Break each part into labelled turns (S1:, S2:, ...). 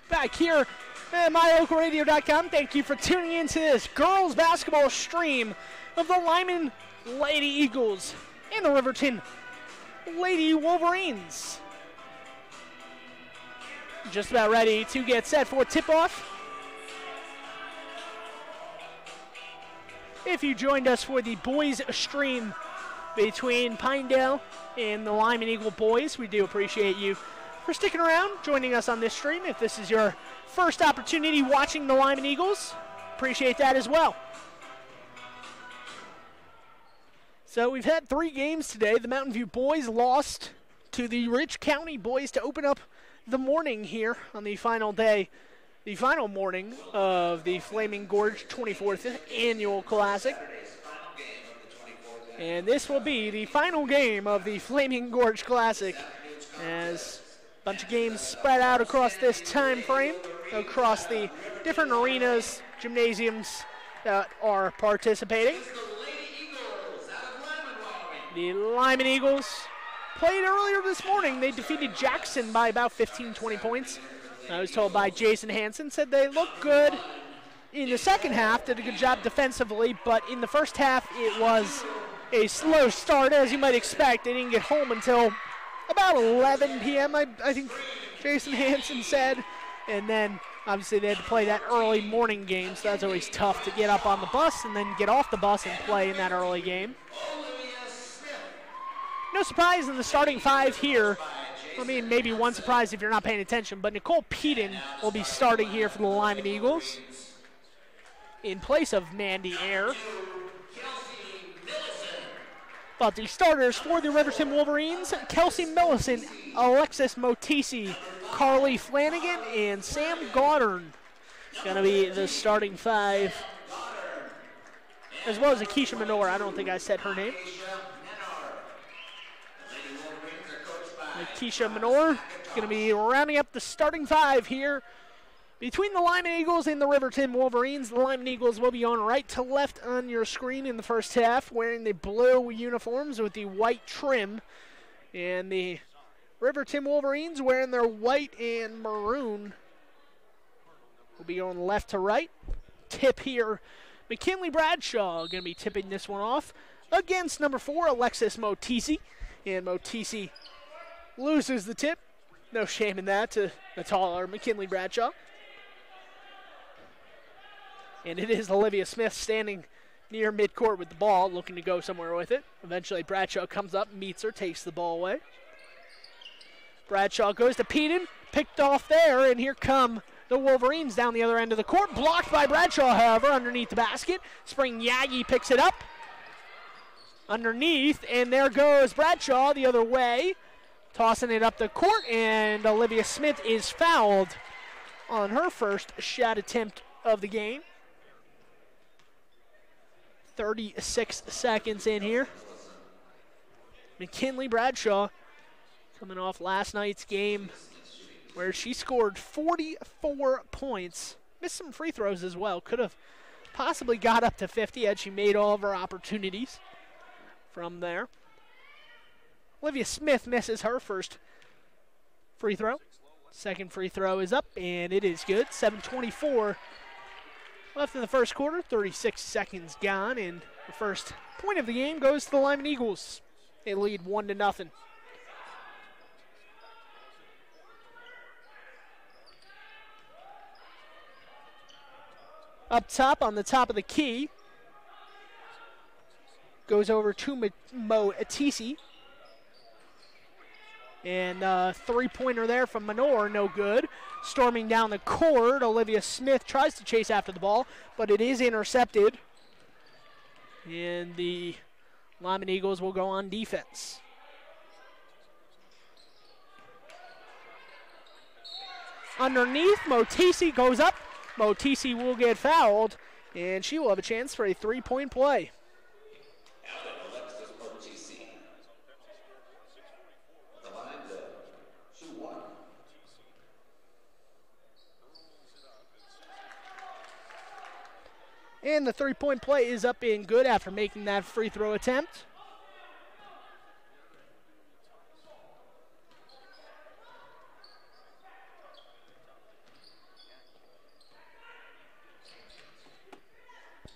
S1: Back here at MyLocalRadio.com. Thank you for tuning into this girls basketball stream of the Lyman Lady Eagles and the Riverton Lady Wolverines. Just about ready to get set for tip-off. If you joined us for the boys stream between Pinedale and the Lyman Eagle boys, we do appreciate you for sticking around, joining us on this stream. If this is your first opportunity watching the Lyman Eagles, appreciate that as well. So we've had 3 games today. The Mountain View boys lost to the Rich County boys to open up the morning here on the final day, the final morning of the Flaming Gorge 24th Annual Classic. And this will be the final game of the Flaming Gorge Classic, as a bunch of games spread out across this time frame, across the different arenas, gymnasiums that are participating. The Lyman Eagles played earlier this morning. They defeated Jackson by about 15-20 points. I was told by Jason Hansen, said they looked good in the second half, did a good job defensively, but in the first half it was a slow start, as you might expect. They didn't get home until about 11 p.m., I think Jason Hansen said. And then, obviously, they had to play that early morning game, so that's always tough to get up on the bus and then get off the bus and play in that early game. No surprise in the starting 5 here. I mean, maybe one surprise if you're not paying attention, but Nicole Peden will be starting here for the Lyman Eagles in place of Mandy Ayer. But the starters for the Riverton Wolverines, Kelsey Millicent, Alexis Motisi, Carly Flanagan, and Sam Goddard going to be the starting 5, as well as Akeisha Menor. I don't think I said her name. Akeisha Menor going to be rounding up the starting 5 here between the Lyman Eagles and the Riverton Wolverines. The Lyman Eagles will be on right to left on your screen in the first half, wearing the blue uniforms with the white trim. And the Riverton Wolverines wearing their white and maroon will be going left to right. Tip here, McKinley Bradshaw going to be tipping this one off against number 4, Alexis Motisi. And Motisi loses the tip. No shame in that to the taller McKinley Bradshaw. And it is Olivia Smith standing near midcourt with the ball, looking to go somewhere with it. Eventually Bradshaw comes up, meets her, takes the ball away. Bradshaw goes to Peden, picked off there, and here come the Wolverines down the other end of the court. Blocked by Bradshaw, however, underneath the basket. Spring Yagi picks it up underneath, and there goes Bradshaw the other way, tossing it up the court, and Olivia Smith is fouled on her first shot attempt of the game. 36 seconds in here. McKinley Bradshaw coming off last night's game where she scored 44 points. Missed some free throws as well. Could have possibly got up to 50 had she made all of her opportunities from there. Olivia Smith misses her first free throw. Second free throw is up, and it is good. 7:24 left in the first quarter. 36 seconds gone, and the first point of the game goes to the Lyman Eagles. They lead 1-0. Up top, on the top of the key, goes over to Motisi. And three-pointer there from Menor, no good. Storming down the court, Olivia Smith tries to chase after the ball, but it is intercepted. And the Lyman Eagles will go on defense. Underneath, Motisi goes up. Motisi will get fouled, and she will have a chance for a three-point play. And the three-point play is up and good after making that free throw attempt.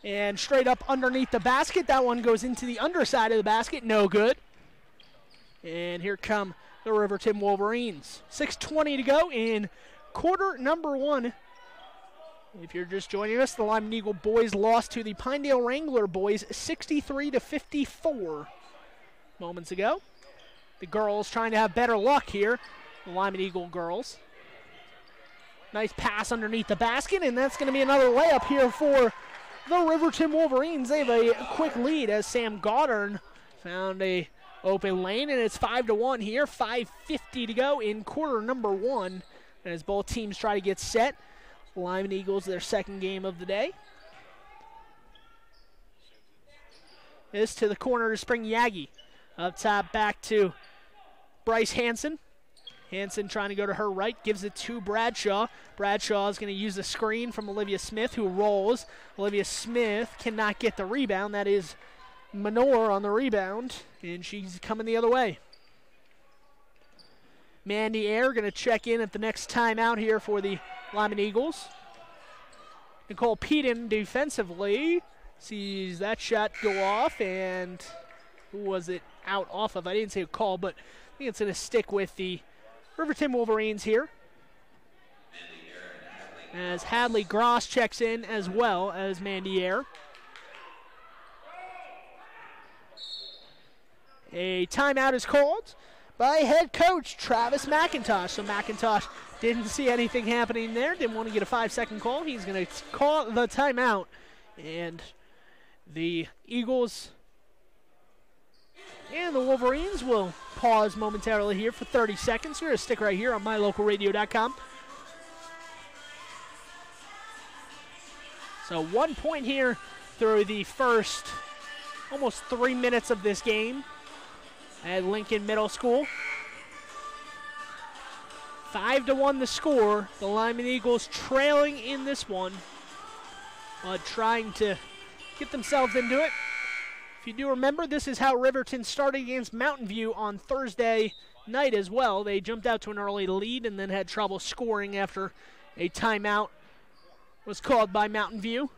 S1: And straight up underneath the basket. That one goes into the underside of the basket. No good. And here come the Riverton Wolverines. 6:20 to go in quarter number 1. If you're just joining us, the Lyman Eagle boys lost to the Pinedale Wrangler boys 63-54 moments ago. The girls trying to have better luck here. The Lyman Eagle girls. Nice pass underneath the basket, and that's going to be another layup here for the Riverton Wolverines. They have a quick lead as Sam Goddard found a open lane, and it's 5-1 here. 5:50 to go in quarter number 1 as both teams try to get set. Lyman Eagles, their second game of the day. This to the corner to Spring Yagi. Up top back to Bryce Hansen. Hansen trying to go to her right, gives it to Bradshaw. Bradshaw is going to use a screen from Olivia Smith, who rolls. Olivia Smith cannot get the rebound. That is Manor on the rebound, and she's coming the other way. Mandy Ayer going to check in at the next timeout here for the Lyman Eagles. Nicole Peden defensively sees that shot go off, and who was it out off of? I didn't see a call, but I think it's going to stick with the Riverton Wolverines here. As Hadley Gross checks in as well as Mandy Ayer. A timeout is called by head coach Travis McIntosh. So McIntosh didn't see anything happening there, didn't want to get a 5-second call. He's going to call the timeout. And the Eagles and the Wolverines will pause momentarily here for 30 seconds. You're going to stick right here on MyLocalRadio.com. So 1 point here through the first almost 3 minutes of this game at Lincoln Middle School. 5-1 the score. The Lyman Eagles trailing in this one, but trying to get themselves into it. If you do remember, this is how Riverton started against Mountain View on Thursday night as well. They jumped out to an early lead and then had trouble scoring after a timeout was called by Mountain View.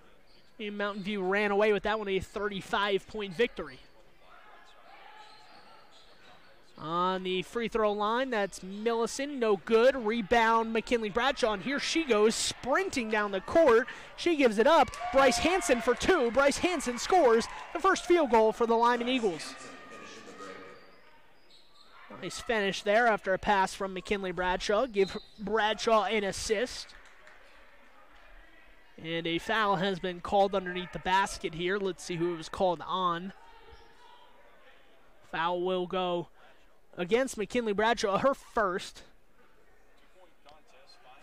S1: And Mountain View ran away with that one, a 35-point victory. On the free throw line, that's Millison, no good. Rebound, McKinley Bradshaw, and here she goes, sprinting down the court. She gives it up. Bryce Hansen for 2. Bryce Hansen scores the first field goal for the Lyman Eagles. Nice finish there after a pass from McKinley Bradshaw. Give Bradshaw an assist. And a foul has been called underneath the basket here. Let's see who it was called on. Foul will go against McKinley Bradshaw, her first.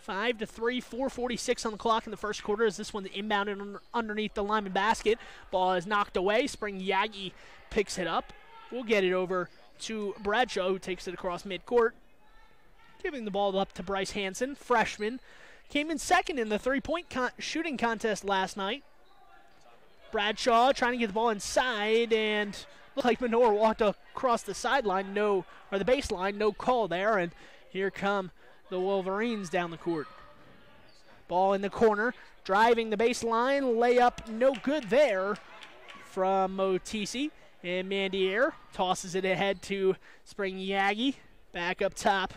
S1: 5-3, 4:46 on the clock in the first quarter as this one's inbounded underneath the Lyman basket. Ball is knocked away. Spring Yagi picks it up. We'll get it over to Bradshaw, who takes it across midcourt. Giving the ball up to Bryce Hansen, freshman. Came in second in the three-point shooting contest last night. Bradshaw trying to get the ball inside, and looked like Manor walked across the sideline, the baseline, no call there, and here come the Wolverines down the court. Ball in the corner, driving the baseline, layup no good there from Motisi, and Mandy Ayer tosses it ahead to Spring Yagi, back up top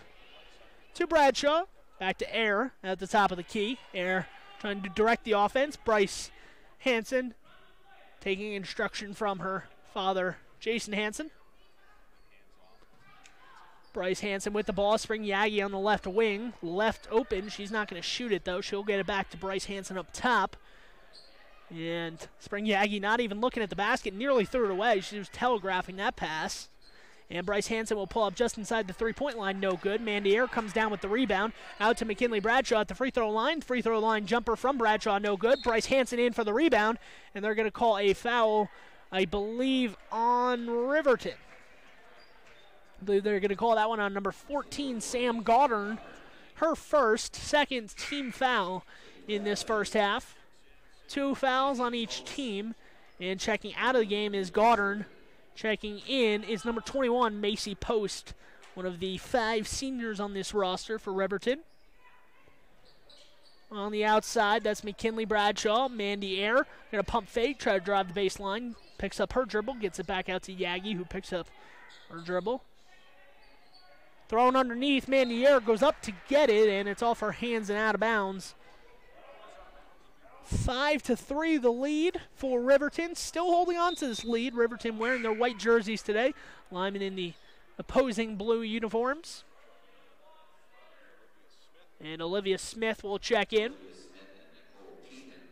S1: to Bradshaw, back to Ayer at the top of the key. Ayer trying to direct the offense. Bryce Hansen taking instruction from her father, Jason Hansen. Bryce Hansen with the ball. Spring Yagi on the left wing. Left open. She's not going to shoot it, though. She'll get it back to Bryce Hansen up top. And Spring Yagi not even looking at the basket. Nearly threw it away. She was telegraphing that pass. And Bryce Hansen will pull up just inside the three-point line. No good. Mandy Ayer comes down with the rebound. Out to McKinley Bradshaw at the free throw line. Free throw line jumper from Bradshaw. No good. Bryce Hansen in for the rebound. And they're going to call a foul, I believe, on Riverton. I believe they're going to call that one on number 14, Sam Goddard. Her second team foul in this first half. 2 fouls on each team. And checking out of the game is Goddard. Checking in is number 21, Macy Post, one of the 5 seniors on this roster for Riverton. on the outside. That's McKinley Bradshaw. Mandy Air going to pump fake, try to drive the baseline. Picks up her dribble, gets it back out to Yagi, who picks up her dribble. Thrown underneath, Mandy Air goes up to get it, and it's off her hands and out of bounds. 5-3 the lead for Riverton. Still holding on to this lead. Riverton wearing their white jerseys today. Lyman in the opposing blue uniforms. And Olivia Smith will check in.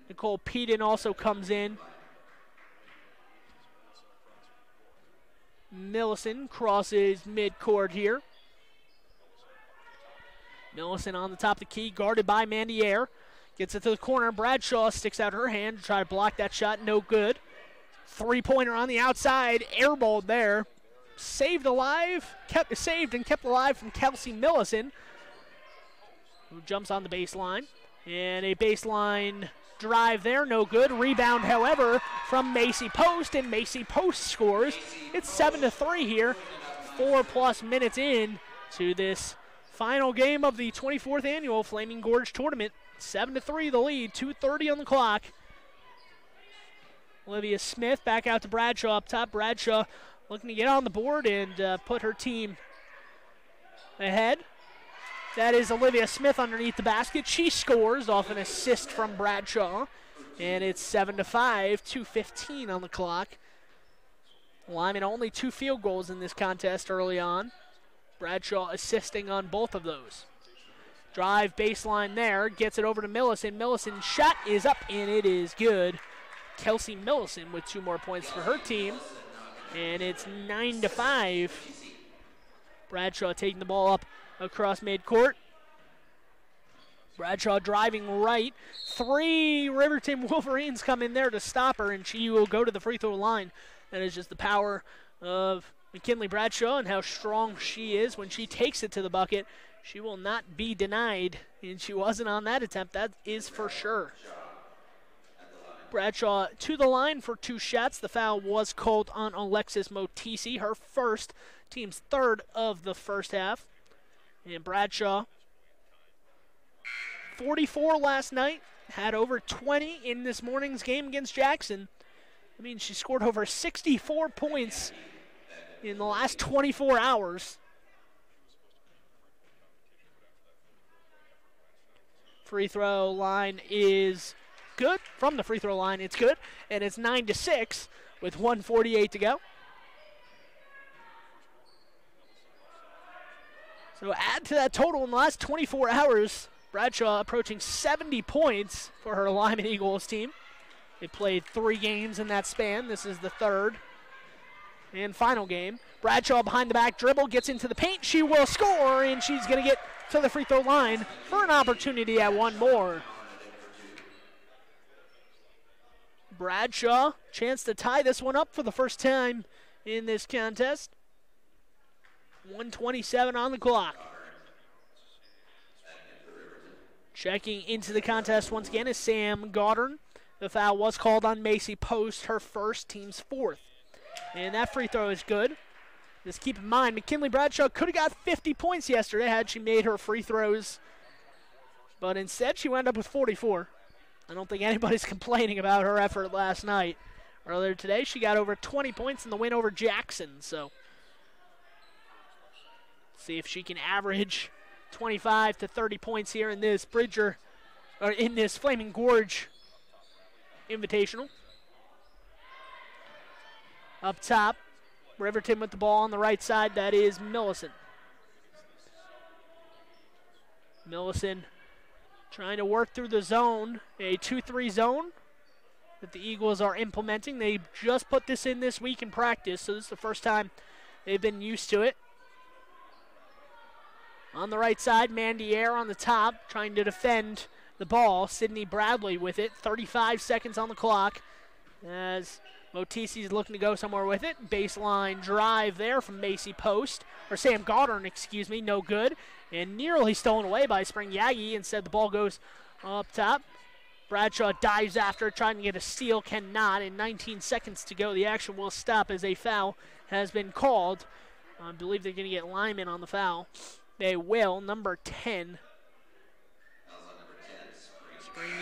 S1: Nicole Peden also comes in. Millicent crosses midcourt here. Millicent on the top of the key, guarded by Mandy Air. Gets it to the corner. Bradshaw sticks out her hand to try to block that shot. No good. Three-pointer on the outside. Airballed there. Saved alive. Saved and kept alive from Kelsey Millicent, who jumps on the baseline. And a baseline drive there. No good. Rebound, however, from Macy Post. And Macy Post scores. It's 7-3 here. 4+ minutes in to this final game of the 24th annual Flaming Gorge tournament. 7-3 the lead, 2:30 on the clock. Olivia Smith back out to Bradshaw up top. Bradshaw looking to get on the board and put her team ahead. That is Olivia Smith underneath the basket. She scores off an assist from Bradshaw. And it's 7-5, 2:15 on the clock. Lyman only 2 field goals in this contest early on. Bradshaw assisting on both of those. Drive baseline there, gets it over to Millicent. Millicent's shot is up, and it is good. Kelsey Millicent with 2 more points for her team, and it's 9-5. Bradshaw taking the ball up across midcourt. Bradshaw driving right. 3 Riverton Wolverines come in there to stop her, and she will go to the free throw line. That is just the power of McKinley Bradshaw and how strong she is when she takes it to the bucket. She will not be denied, and she wasn't on that attempt, that is for sure. Bradshaw to the line for 2 shots. The foul was called on Alexis Motisi, her first, team's 3rd of the first half. And Bradshaw, 44 last night, had over 20 in this morning's game against Jackson. I mean, she scored over 64 points in the last 24 hours. Free throw line is good. From the free throw line, it's good. And it's 9-6 with 1:48 to go. So add to that total in the last 24 hours. Bradshaw approaching 70 points for her Lyman Eagles team. They played 3 games in that span. This is the 3rd and final game. Bradshaw behind the back dribble, gets into the paint. She will score, and she's going to get to the free throw line for an opportunity at 1 more. Bradshaw, chance to tie this one up for the first time in this contest. 1:27 on the clock. Checking into the contest once again is Sam Goddard. The foul was called on Macy Post, her first, team's 4th. And that free throw is good. Just keep in mind, McKinley Bradshaw could have got 50 points yesterday had she made her free throws. But instead, she wound up with 44. I don't think anybody's complaining about her effort last night. Earlier today, she got over 20 points in the win over Jackson. So, see if she can average 25 to 30 points here in this in this Flaming Gorge Invitational. Up top, Riverton with the ball on the right side. That is Millicent. Millicent trying to work through the zone, a 2-3 zone that the Eagles are implementing. They just put this in this week in practice, so this is the first time they've been used to it. On the right side, Mandy Air on the top, trying to defend the ball. Sydney Bradley with it. 35 seconds on the clock as Motisi's looking to go somewhere with it. Baseline drive there from Macy Post, or Sam Goddard, excuse me, no good. And nearly stolen away by Spring Yagi. Instead, the ball goes up top. Bradshaw dives after it, trying to get a steal, cannot. And 19 seconds to go. The action will stop as a foul has been called. I believe they're going to get Lyman on the foul. They will, number 10.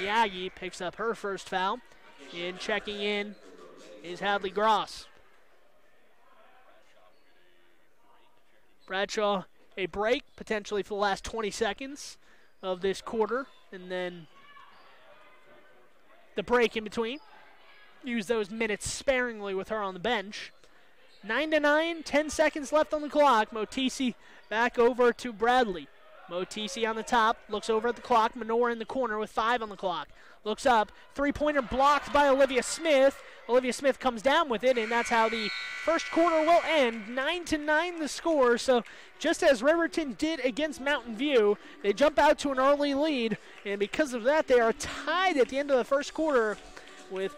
S1: Yagi picks up her first foul. And checking in is Hadley Gross. Bradshaw, a break, potentially for the last 20 seconds of this quarter, and then the break in between. Use those minutes sparingly with her on the bench. 9-9, 10 seconds left on the clock. Motisi back over to Bradley. Motisi on the top, looks over at the clock. Menor in the corner with 5 on the clock. Looks up, three-pointer blocked by Olivia Smith. Olivia Smith comes down with it, and that's how the first quarter will end. 9-9 the score, so just as Riverton did against Mountain View, they jump out to an early lead, and because of that, they are tied at the end of the first quarter with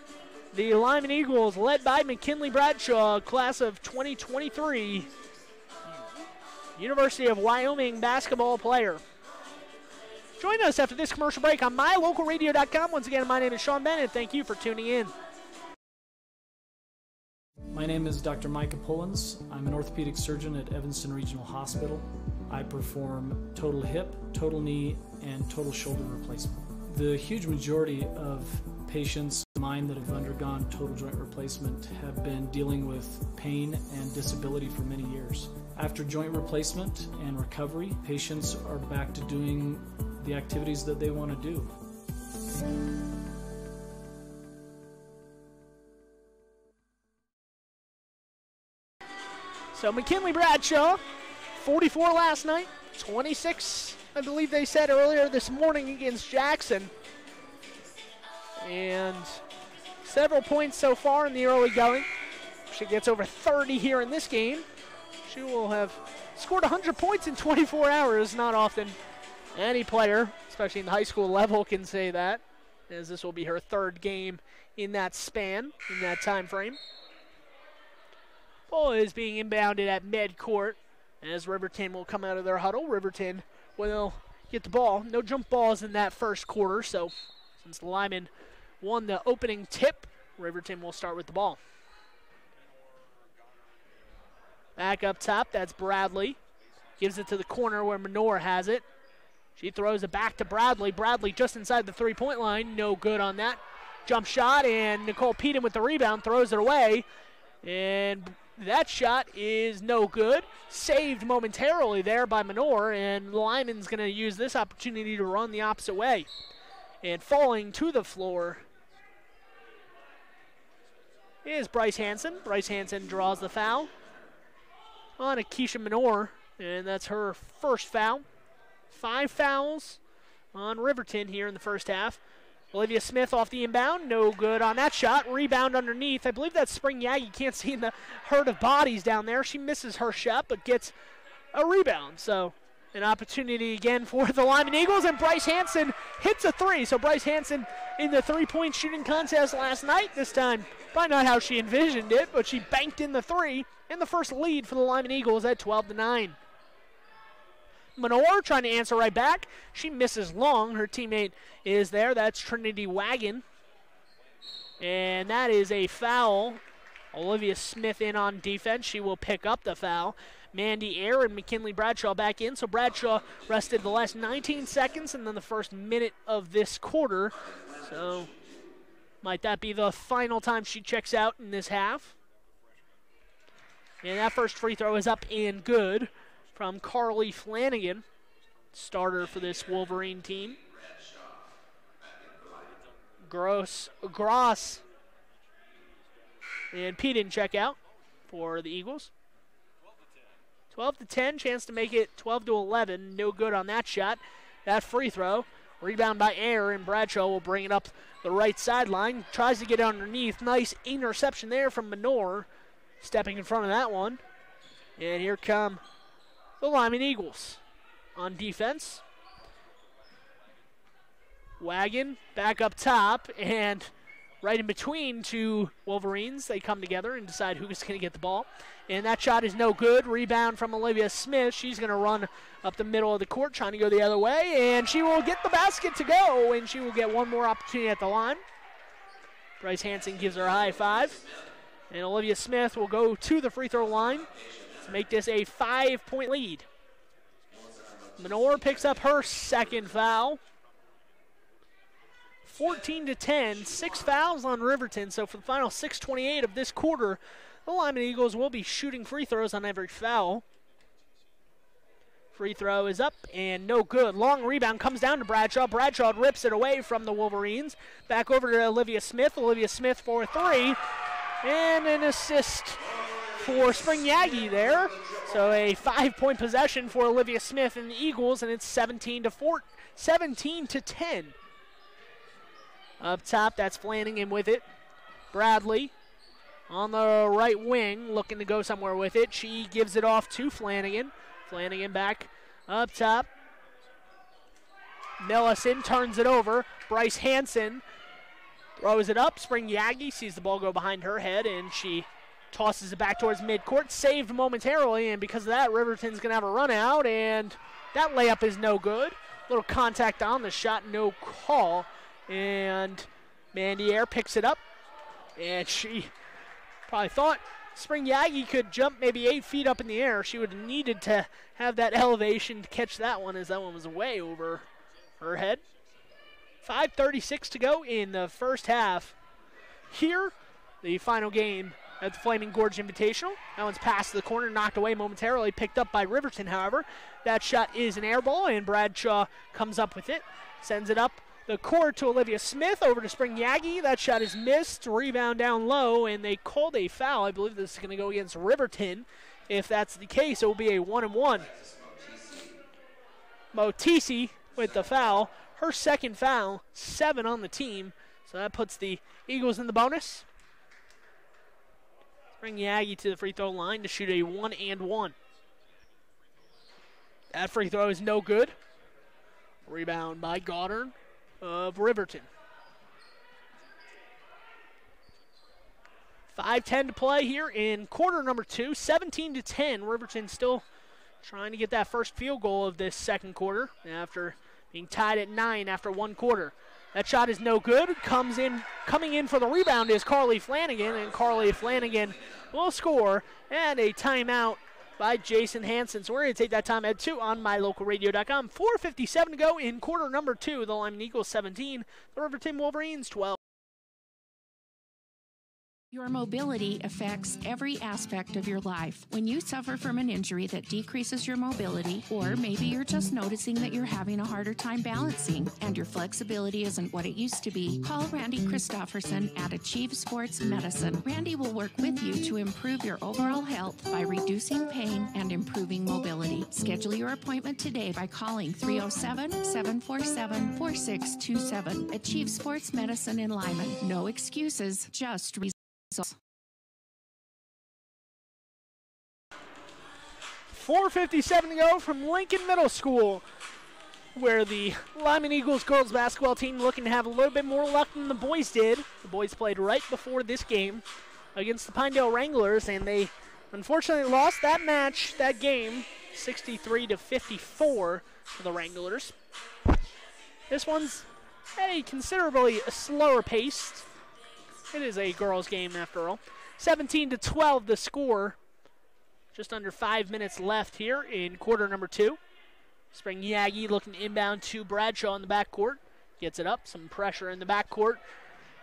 S1: the Lyman Eagles led by McKinley Bradshaw, class of 2023, University of Wyoming basketball player. Join us after this commercial break on MyLocalRadio.com. Once again, my name is Sean Bennett. Thank you for tuning in.
S2: My name is Dr. Micah Pullins. I'm an orthopedic surgeon at Evanston Regional Hospital. I perform total hip, total knee, and total shoulder replacement. The huge majority of patients of mine that have undergone total joint replacement have been dealing with pain and disability for many years. After joint replacement and recovery, patients are back to doing the activities that they want to do.
S1: So McKinley Bradshaw, 44 last night, 26, I believe they said earlier this morning against Jackson. And several points so far in the early going. She gets over 30 here in this game. She will have scored 100 points in 24 hours. Not often any player, especially in the high school level, can say that, as this will be her third game in that span, in that time frame. Ball is being inbounded at midcourt as Riverton will come out of their huddle. Riverton will get the ball. No jump balls in that first quarter, so since Lyman won the opening tip, Riverton will start with the ball. Back up top, that's Bradley. Gives it to the corner where Menor has it. She throws it back to Bradley. Bradley just inside the three-point line. No good on that jump shot, and Nicole Peden with the rebound throws it away. And that shot is no good. Saved momentarily there by Menor, and Lyman's going to use this opportunity to run the opposite way. And falling to the floor is Bryce Hansen. Bryce Hansen draws the foul on Akeisha Menor, and that's her first foul. 5 fouls on Riverton here in the first half. Olivia Smith off the inbound, no good on that shot. Rebound underneath. I believe that's Spring Yagi. Can't see in the herd of bodies down there. She misses her shot, but gets a rebound. So an opportunity again for the Lyman Eagles, and Bryce Hansen hits a 3. So Bryce Hansen in the three-point shooting contest last night. This time, probably not how she envisioned it, but she banked in the 3, and the first lead for the Lyman Eagles at 12-9. Menor trying to answer right back. She misses long. Her teammate is there. That's Trinity Wagon. And that is a foul. Olivia Smith in on defense. She will pick up the foul. Mandy Eyre and McKinley Bradshaw back in. So Bradshaw rested the last 19 seconds and then the first minute of this quarter. So might that be the final time she checks out in this half. And that first free throw is up and good from Carly Flanagan, starter for this Wolverine team. Gross and Peden check out for the Eagles. 12-10, chance to make it 12-11. No good on that shot. That free throw. Rebound by Eyre, and Bradshaw will bring it up the right sideline. Tries to get underneath. Nice interception there from Menor. Stepping in front of that one. And here come the Lyman Eagles on defense. Wagon back up top, and right in between two Wolverines, they come together and decide who's going to get the ball. And that shot is no good. Rebound from Olivia Smith. She's going to run up the middle of the court, trying to go the other way, and she will get the basket to go, and she will get one more opportunity at the line. Bryce Hansen gives her a high five, and Olivia Smith will go to the free throw line to make this a 5-point lead. Menor picks up her second foul. 14-10, 6 fouls on Riverton. So for the final 6:28 of this quarter, the Lyman Eagles will be shooting free throws on every foul. Free throw is up and no good. Long rebound comes down to Bradshaw. Bradshaw rips it away from the Wolverines. Back over to Olivia Smith. Olivia Smith for 3. And an assist for Spring Yagi there. So a 5-point possession for Olivia Smith and the Eagles, and it's 17-10. Up top, that's Flanagan with it. Bradley on the right wing, looking to go somewhere with it. She gives it off to Flanagan. Flanagan back up top. Millison turns it over. Bryce Hansen throws it up. Spring Yagi sees the ball go behind her head, and she tosses it back towards midcourt. Saved momentarily, and because of that, Riverton's going to have a run out, and that layup is no good. Little contact on the shot, no call. And Mandy Air picks it up, and she probably thought Spring Yagi could jump maybe 8 feet up in the air. She would have needed to have that elevation to catch that one, as that one was way over her head. 5:36 to go in the first half. Here, the final game at the Flaming Gorge Invitational. That one's passed to the corner, knocked away momentarily, picked up by Riverton, however. That shot is an air ball, and Bradshaw comes up with it, sends it up the court to Olivia Smith, over to Spring Yagi. That shot is missed, rebound down low, and they called a foul. I believe this is going to go against Riverton. If that's the case, it will be a 1-and-1. Motisi with the foul. Her second foul, 7 on the team. So that puts the Eagles in the bonus. Bring Yagi to the free throw line to shoot a 1-and-1. That free throw is no good. Rebound by Goddard of Riverton. 5:10 to play here in quarter number 2. 17-10. Riverton still trying to get that first field goal of this second quarter after being tied at 9 after one quarter. That shot is no good. Coming in for the rebound is Carly Flanagan, and Carly Flanagan will score, and a timeout by Jason Hansen. So we're going to take that time at 2 on MyLocalRadio.com. 4:57 to go in quarter number 2. The Lyman Eagles 17, the Riverton Wolverines 12.
S3: Your mobility affects every aspect of your life. When you suffer from an injury that decreases your mobility, or maybe you're just noticing that you're having a harder time balancing and your flexibility isn't what it used to be, call Randy Christofferson at Achieve Sports Medicine. Randy will work with you to improve your overall health by reducing pain and improving mobility. Schedule your appointment today by calling 307-747-4627. Achieve Sports Medicine in Lyman. No excuses, just results.
S1: 4:57 to go from Lincoln Middle School, where the Lyman Eagles girls basketball team looking to have a little bit more luck than the boys did. The boys played right before this game against the Pinedale Wranglers, and they unfortunately lost that match, that game, 63-54 for the Wranglers. This one's at a considerably slower pace. It is a girls' game after all. 17-12 the score. Just under 5 minutes left here in quarter number 2. Spring Yagi looking inbound to Bradshaw in the backcourt. Gets it up. Some pressure in the backcourt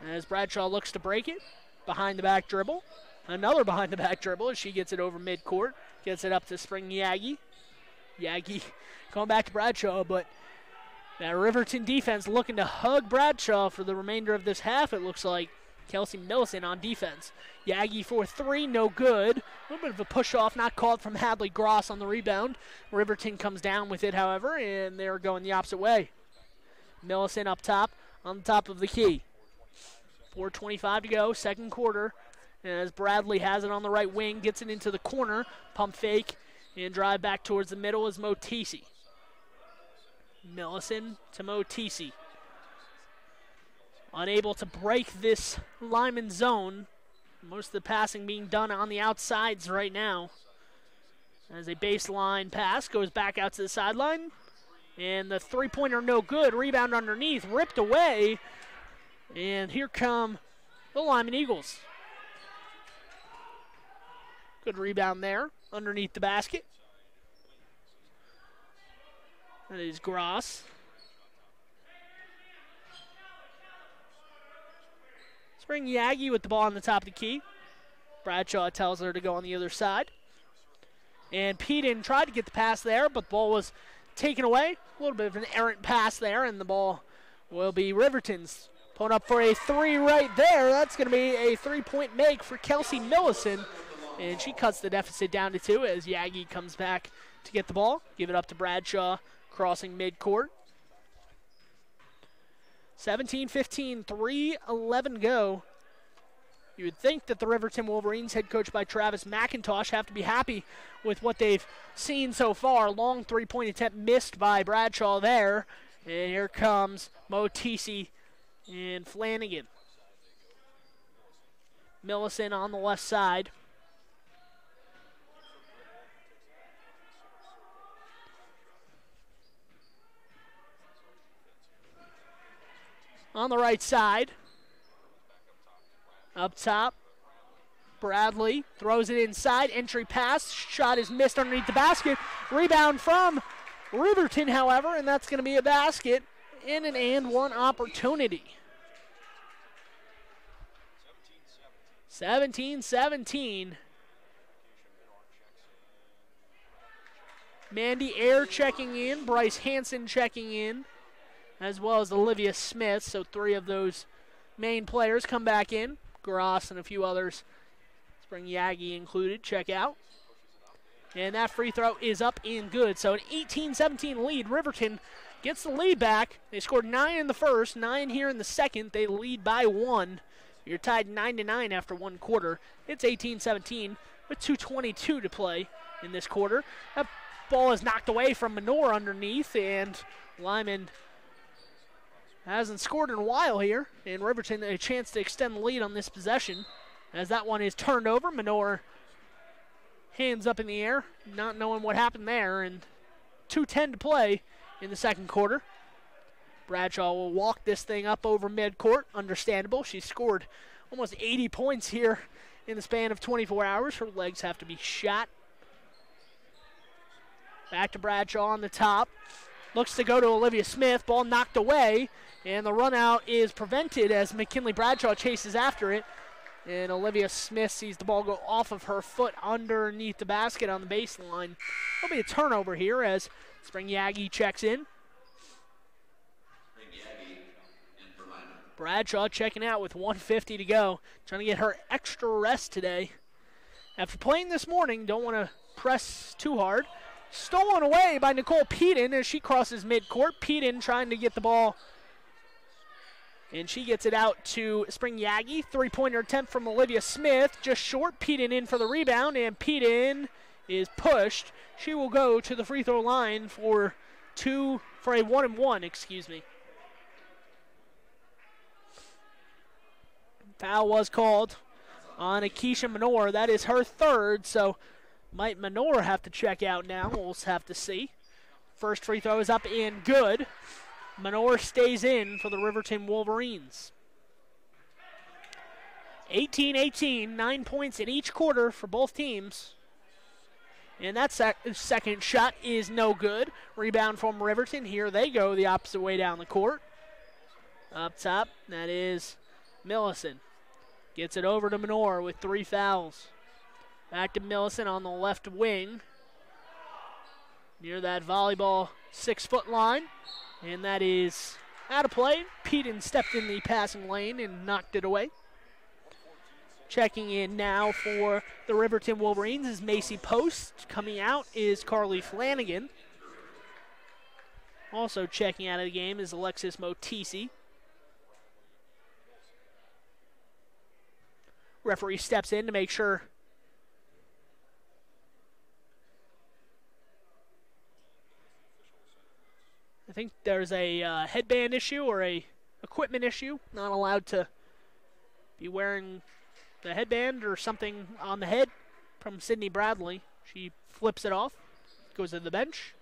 S1: as Bradshaw looks to break it. Behind the back dribble. Another behind the back dribble as she gets it over midcourt. Gets it up to Spring Yagi. Yagi going back to Bradshaw, but that Riverton defense looking to hug Bradshaw for the remainder of this half, it looks like. Kelsey Millicent on defense. Yagi for 3, no good. A little bit of a push-off, not called from Hadley Gross on the rebound. Riverton comes down with it, however, and they're going the opposite way. Millicent up top, on the top of the key. 4:25 to go, second quarter. As Bradley has it on the right wing, gets it into the corner. Pump fake, and drive back towards the middle is Motisi. Millicent to Motisi. Unable to break this Lyman zone. Most of the passing being done on the outsides right now. As a baseline pass goes back out to the sideline. And the three-pointer no good. Rebound underneath, ripped away. And here come the Lyman Eagles. Good rebound there underneath the basket. That is Gross. Spring Yagi with the ball on the top of the key. Bradshaw tells her to go on the other side. And Peden tried to get the pass there, but the ball was taken away. A little bit of an errant pass there, and the ball will be Riverton's. Pulling up for a three right there. That's going to be a three-point make for Kelsey Millison. And she cuts the deficit down to 2 as Yagi comes back to get the ball. Give it up to Bradshaw, crossing midcourt. 17-15, 3:11 go. You would think that the Riverton Wolverines, head coached by Travis McIntosh, have to be happy with what they've seen so far. Long three-point attempt missed by Bradshaw there. And here comes Motisi and Flanagan. Millison on the left side. On the right side. Up top. Bradley throws it inside. Entry pass. Shot is missed underneath the basket. Rebound from Riverton, however, and that's going to be a basket and an and one opportunity. 17-17. Mandy Ayer checking in. Bryce Hansen checking in, as well as Olivia Smith. So 3 of those main players come back in. Gross and a few others, Spring Yagi included, check out. And that free throw is up and good. So an 18-17 lead. Riverton gets the lead back. They scored 9 in the first, 9 here in the second. They lead by 1. You're tied 9-9 after 1 quarter. It's 18-17 with 2:22 to play in this quarter. That ball is knocked away from Menor underneath, and Lyman hasn't scored in a while here. And Riverton a chance to extend the lead on this possession as that one is turned over. Menor hands up in the air, not knowing what happened there, and 2:10 to play in the second quarter. Bradshaw will walk this thing up over midcourt. Understandable. She scored almost 80 points here in the span of 24 hours. Her legs have to be shot. Back to Bradshaw on the top. Looks to go to Olivia Smith. Ball knocked away, and the run out is prevented as McKinley Bradshaw chases after it. And Olivia Smith sees the ball go off of her foot underneath the basket on the baseline. There'll be a turnover here as Spring Yagi checks in. Bradshaw checking out with 1:50 to go. Trying to get her extra rest today. After playing this morning, don't want to press too hard. Stolen away by Nicole Peden as she crosses midcourt. Peden trying to get the ball, and she gets it out to Spring Yagi. Three-pointer attempt from Olivia Smith. Just short. Peden in for the rebound, and Peden is pushed. She will go to the free throw line for a 1-and-1, excuse me. Foul was called on Akeisha Menor. That is her third, so might Menor have to check out now? We'll have to see. First free throw is up and good. Menor stays in for the Riverton Wolverines. 18-18, 9 points in each quarter for both teams. And that second shot is no good. Rebound from Riverton. Here they go the opposite way down the court. Up top, that is Millison. Gets it over to Menor with 3 fouls. Back to Millison on the left wing. Near that volleyball 6-foot line. And that is out of play. Peden stepped in the passing lane and knocked it away. Checking in now for the Riverton Wolverines is Macy Post. Coming out is Carly Flanagan. Also checking out of the game is Alexis Motisi. Referee steps in to make sure I think there's a headband issue or a equipment issue. Not allowed to be wearing the headband or something on the head from Sydney Bradley. She flips it off, goes to the bench.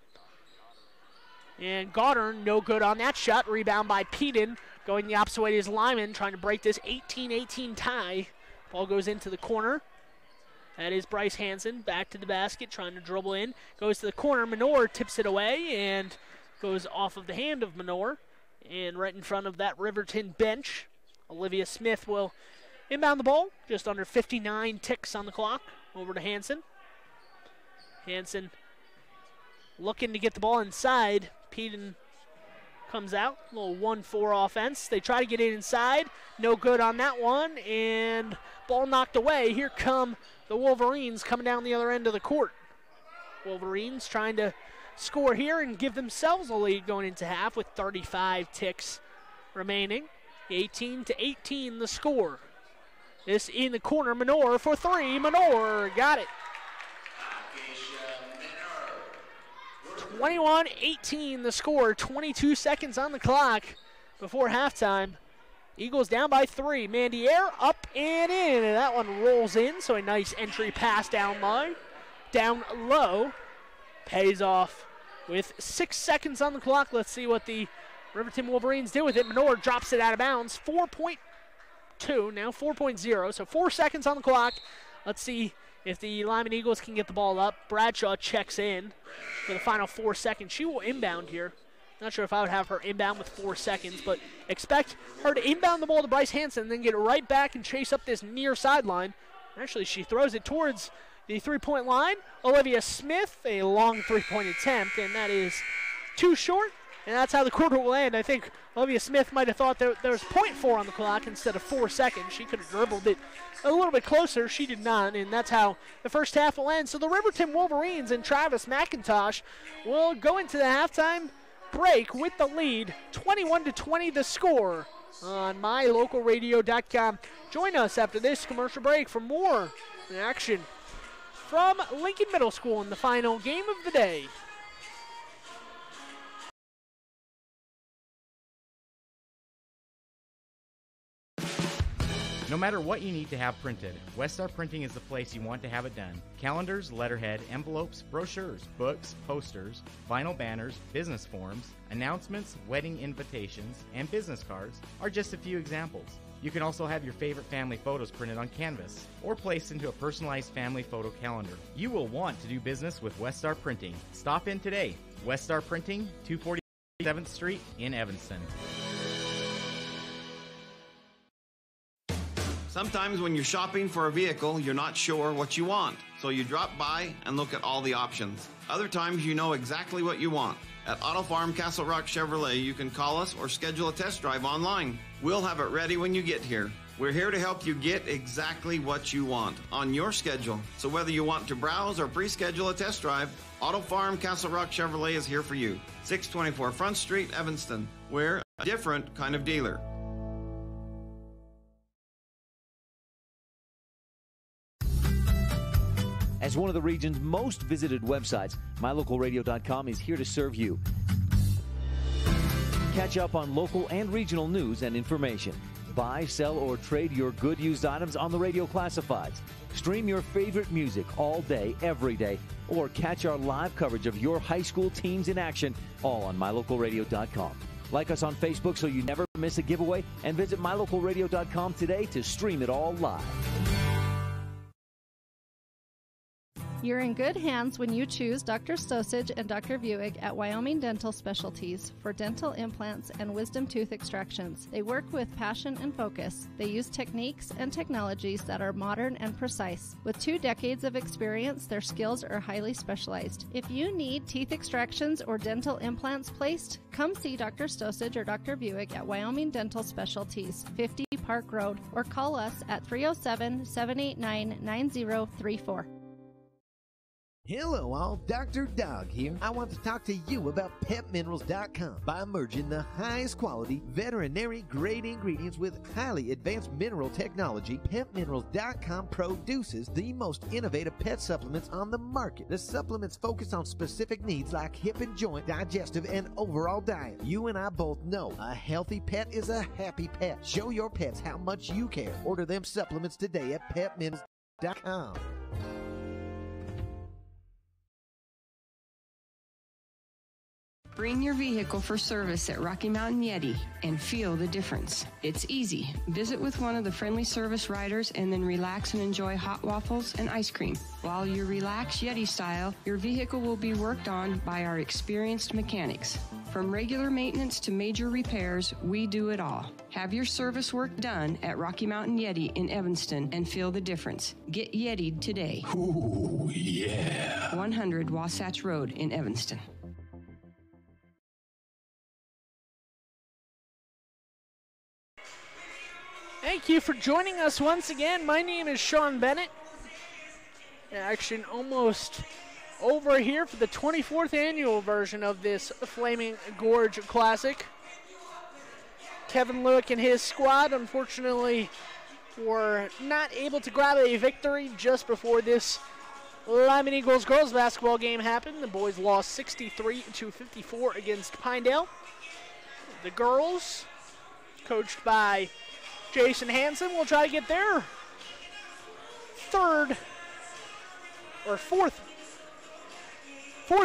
S1: And Goddard, no good on that shot. Rebound by Peden. Going the opposite way is Lyman, trying to break this 18-18 tie. Ball goes into the corner. That is Bryce Hansen, back to the basket, trying to dribble in. Goes to the corner. Menor tips it away and goes off of the hand of Menor. And right in front of that Riverton bench, Olivia Smith will inbound the ball. Just under 59 ticks on the clock. Over to Hansen. Hansen looking to get the ball inside. Peden comes out. A little 1-4 offense. They try to get it inside. No good on that one. And ball knocked away. Here come the Wolverines coming down the other end of the court. Wolverines trying to score here and give themselves a lead going into half with 35 ticks remaining. 18-18 the score. This in the corner. Menor for three. Menor got it. 21-18 the score. 22 seconds on the clock before halftime. Eagles down by 3. Mandier up and in. And that one rolls in. So a nice entry pass down low. Down low. Pays off with 6 seconds on the clock. Let's see what the Riverton Wolverines do with it. Menor drops it out of bounds. 4.2, now 4.0. So 4 seconds on the clock. Let's see if the Lyman Eagles can get the ball up. Bradshaw checks in for the final 4 seconds. She will inbound here. Not sure if I would have her inbound with 4 seconds, but expect her to inbound the ball to Bryce Hansen and then get it right back and chase up this near sideline. Actually, she throws it towards the three-point line. Olivia Smith, a long three-point attempt, and that is too short. And that's how the quarter will end. I think Olivia Smith might have thought there was 0.4 on the clock instead of 4 seconds. She could have dribbled it a little bit closer. She did not, and that's how the first half will end. So the Riverton Wolverines and Travis McIntosh will go into the halftime break with the lead. 21-20 the score on MyLocalRadio.com. Join us after this commercial break for more action from Lincoln Middle School in the final game of the day.
S4: No matter what you need to have printed, Westar Printing is the place you want to have it done. Calendars, letterhead, envelopes, brochures, books, posters, vinyl banners, business forms, announcements, wedding invitations, and business cards are just a few examples. You can also have your favorite family photos printed on canvas or placed into a personalized family photo calendar. You will want to do business with Westar Printing. Stop in today. Westar Printing, 247th Street in Evanston.
S5: Sometimes when you're shopping for a vehicle, you're not sure what you want, so you drop by and look at all the options. Other times you know exactly what you want. At Auto Farm Castle Rock Chevrolet, you can call us or schedule a test drive online. We'll have it ready when you get here. We're here to help you get exactly what you want on your schedule. So whether you want to browse or pre-schedule a test drive, Auto Farm Castle Rock Chevrolet is here for you. 624 Front Street, Evanston. We're a different kind of dealer.
S6: As one of the region's most visited websites, MyLocalRadio.com is here to serve you. Catch up on local and regional news and information. Buy, sell, or trade your good used items on the radio classifieds. Stream your favorite music all day, every day, or catch our live coverage of your high school teams in action, all on MyLocalRadio.com. Like us on Facebook so you never miss a giveaway, and visit MyLocalRadio.com today to stream it all live.
S7: You're in good hands when you choose Dr. Stosage and Dr. Buick at Wyoming Dental Specialties for dental implants and wisdom tooth extractions. They work with passion and focus. They use techniques and technologies that are modern and precise. With 2 decades of experience, their skills are highly specialized. If you need teeth extractions or dental implants placed, come see Dr. Stosage or Dr. Buick at Wyoming Dental Specialties, 50 Park Road, or call us at 307-789-9034.
S8: Hello all, Dr. Dog here. I want to talk to you about PetMinerals.com. By merging the highest quality veterinary grade ingredients with highly advanced mineral technology, PetMinerals.com produces the most innovative pet supplements on the market. The supplements focus on specific needs like hip and joint, digestive, and overall diet. You and I both know a healthy pet is a happy pet. Show your pets how much you care. Order them supplements today at PetMinerals.com.
S9: Bring your vehicle for service at Rocky Mountain Yeti and feel the difference. It's easy. Visit with one of the friendly service riders and then relax and enjoy hot waffles and ice cream. While you relax Yeti style, your vehicle will be worked on by our experienced mechanics. From regular maintenance to major repairs, we do it all. Have your service work done at Rocky Mountain Yeti in Evanston and feel the difference. Get Yeti'd today.
S10: Ooh, yeah.
S9: 100 Wasatch Road in Evanston.
S1: Thank you for joining us once again. My name is Sean Bennett. Action almost over here for the 24th annual version of this Flaming Gorge Classic. Kevin Lewick and his squad, unfortunately, were not able to grab a victory just before this Lyman Eagles girls basketball game happened. The boys lost 63-54 against Pinedale. The girls, coached by Jason Hansen, will try to get their fourth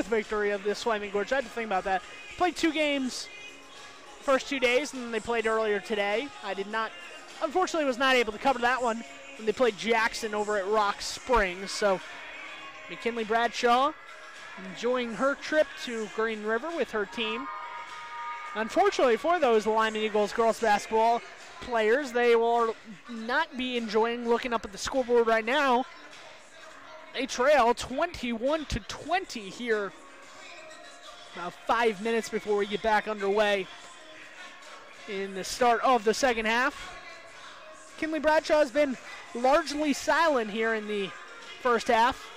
S1: victory of this Flaming Gorge. I had to think about that. Played 2 games first 2 days, and then they played earlier today. Unfortunately, was not able to cover that one when they played Jackson over at Rock Springs. So McKinley Bradshaw enjoying her trip to Green River with her team. Unfortunately for those Lyman Eagles girls basketball players, they will not be enjoying looking up at the scoreboard right now. They trail 21-20 here about 5 minutes before we get back underway in the start of the second half. Kinley Bradshaw has been largely silent here in the first half,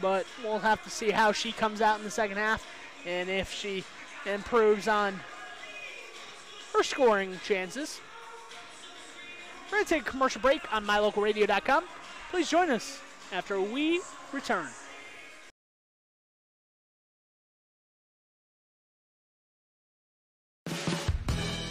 S1: but we'll have to see how she comes out in the second half and if she improves on her scoring chances. We're going to take a commercial break on MyLocalRadio.com. Please join us after we return.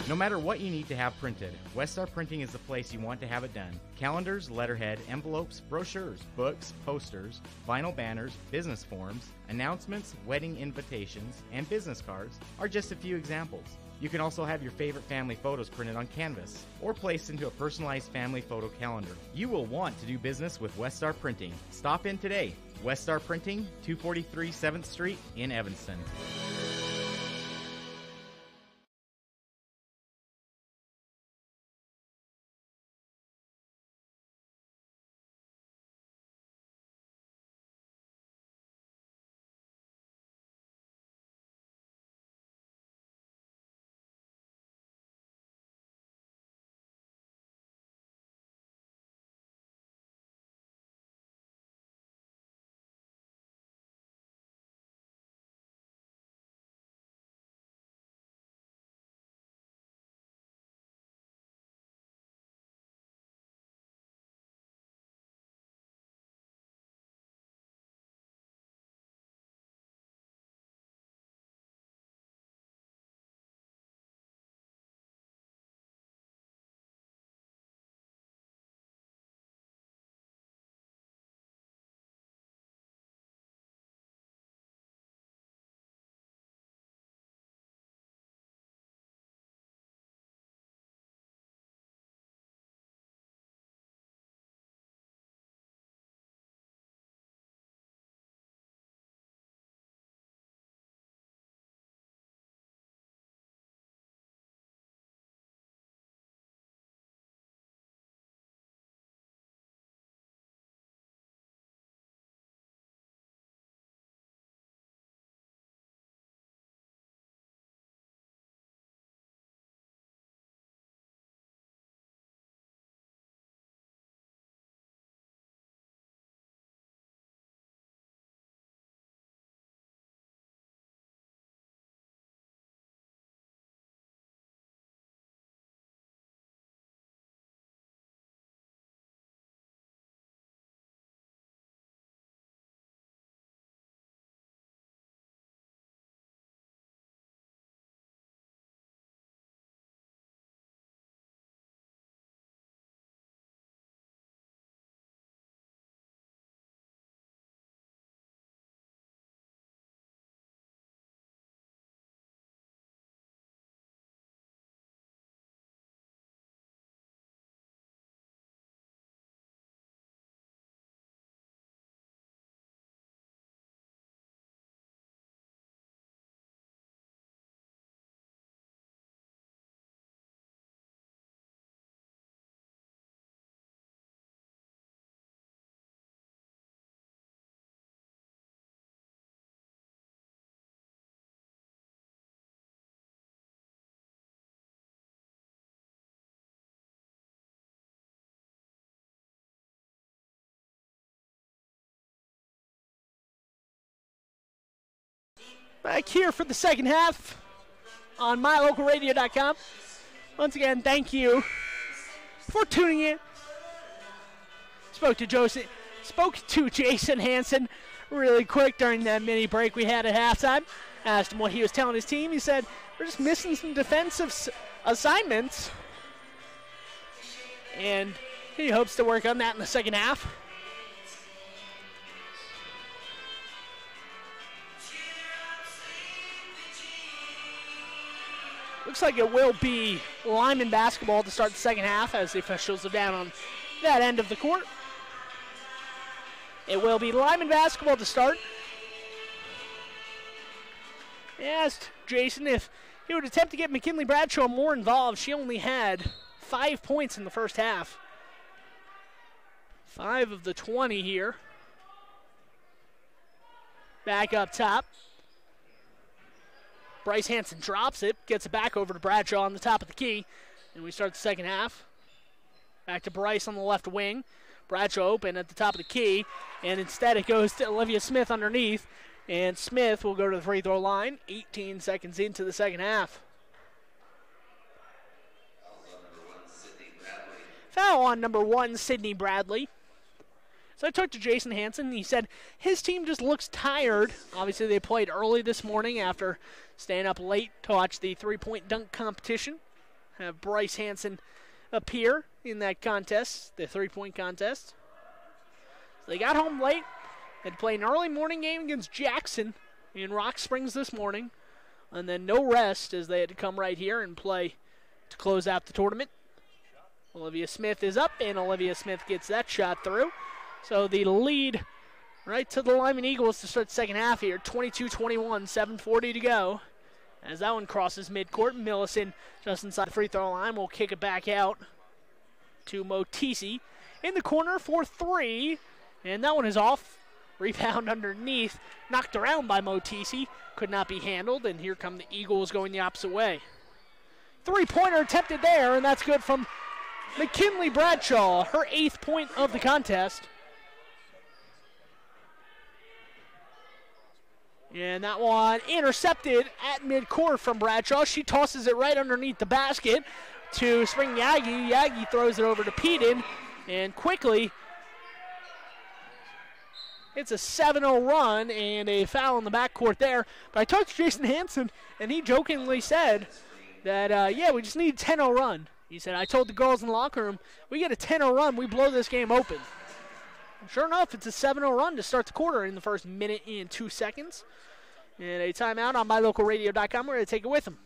S4: No matter what you need to have printed, Westar Printing is the place you want to have it done. Calendars, letterhead, envelopes, brochures, books, posters, vinyl banners, business forms, announcements, wedding invitations, and business cards are just a few examples. You can also have your favorite family photos printed on canvas or placed into a personalized family photo calendar. You will want to do business with Westar Printing. Stop in today. Westar Printing, 243 7th Street in Evanston.
S1: Back here for the second half on MyLocalRadio.com. Once again, thank you for tuning in. Spoke to Jason Hansen really quick during that mini break we had at halftime. Asked him what he was telling his team. He said, we're just missing some defensive assignments. And he hopes to work on that in the second half. Looks like it will be Lyman basketball to start the second half as the officials are down on that end of the court. It will be Lyman basketball to start. I asked Jason if he would attempt to get McKinley Bradshaw more involved. She only had 5 points in the first half. 5 of the 20 here. Back up top. Bryce Hansen drops it, gets it back over to Bradshaw on the top of the key, and we start the second half. Back to Bryce on the left wing. Bradshaw open at the top of the key, and instead it goes to Olivia Smith underneath, and Smith will go to the free throw line 18 seconds into the second half. Foul on number 1, Sydney Bradley. So I talked to Jason Hansen, and he said his team just looks tired. Obviously, they played early this morning after staying up late to watch the three-point dunk competition. Have Bryce Hansen appear in that contest, the three-point contest. So they got home late. Had to play an early morning game against Jackson in Rock Springs this morning. And then no rest as they had to come right here and play to close out the tournament. Olivia Smith is up, and Olivia Smith gets that shot through. So the lead right to the Lyman Eagles to start the second half here. 22-21, 7:40 to go. As that one crosses midcourt, Millicent just inside the free throw line will kick it back out to Motisi in the corner for 3. And that one is off. Rebound underneath. Knocked around by Motisi. Could not be handled. And here come the Eagles going the opposite way. Three-pointer attempted there, and that's good from McKinley Bradshaw. Her 8th point of the contest. And that one intercepted at midcourt from Bradshaw. She tosses it right underneath the basket to Spring Yagi. Yagi throws it over to Peden, and quickly it's a 7-0 run and a foul in the backcourt there. But I talked to Jason Hansen, and he jokingly said that, we just need a 10-0 run. He said, I told the girls in the locker room, we get a 10-0 run, we blow this game open. And sure enough, it's a 7-0 run to start the quarter in the first minute and 2 seconds. And a timeout on MyLocalRadio.com. We're going to take it with them.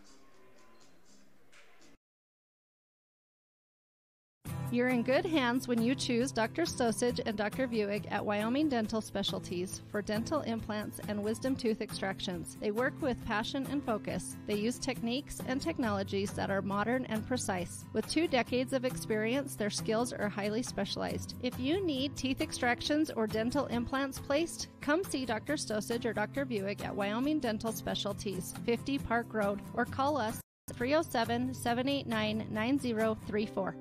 S7: You're in good hands when you choose Dr. Stosage and Dr. Buick at Wyoming Dental Specialties for dental implants and wisdom tooth extractions. They work with passion and focus. They use techniques and technologies that are modern and precise. With 2 decades of experience, their skills are highly specialized. If you need teeth extractions or dental implants placed, come see Dr. Stosage or Dr. Buick at Wyoming Dental Specialties, 50 Park Road, or call us at 307-789-9034.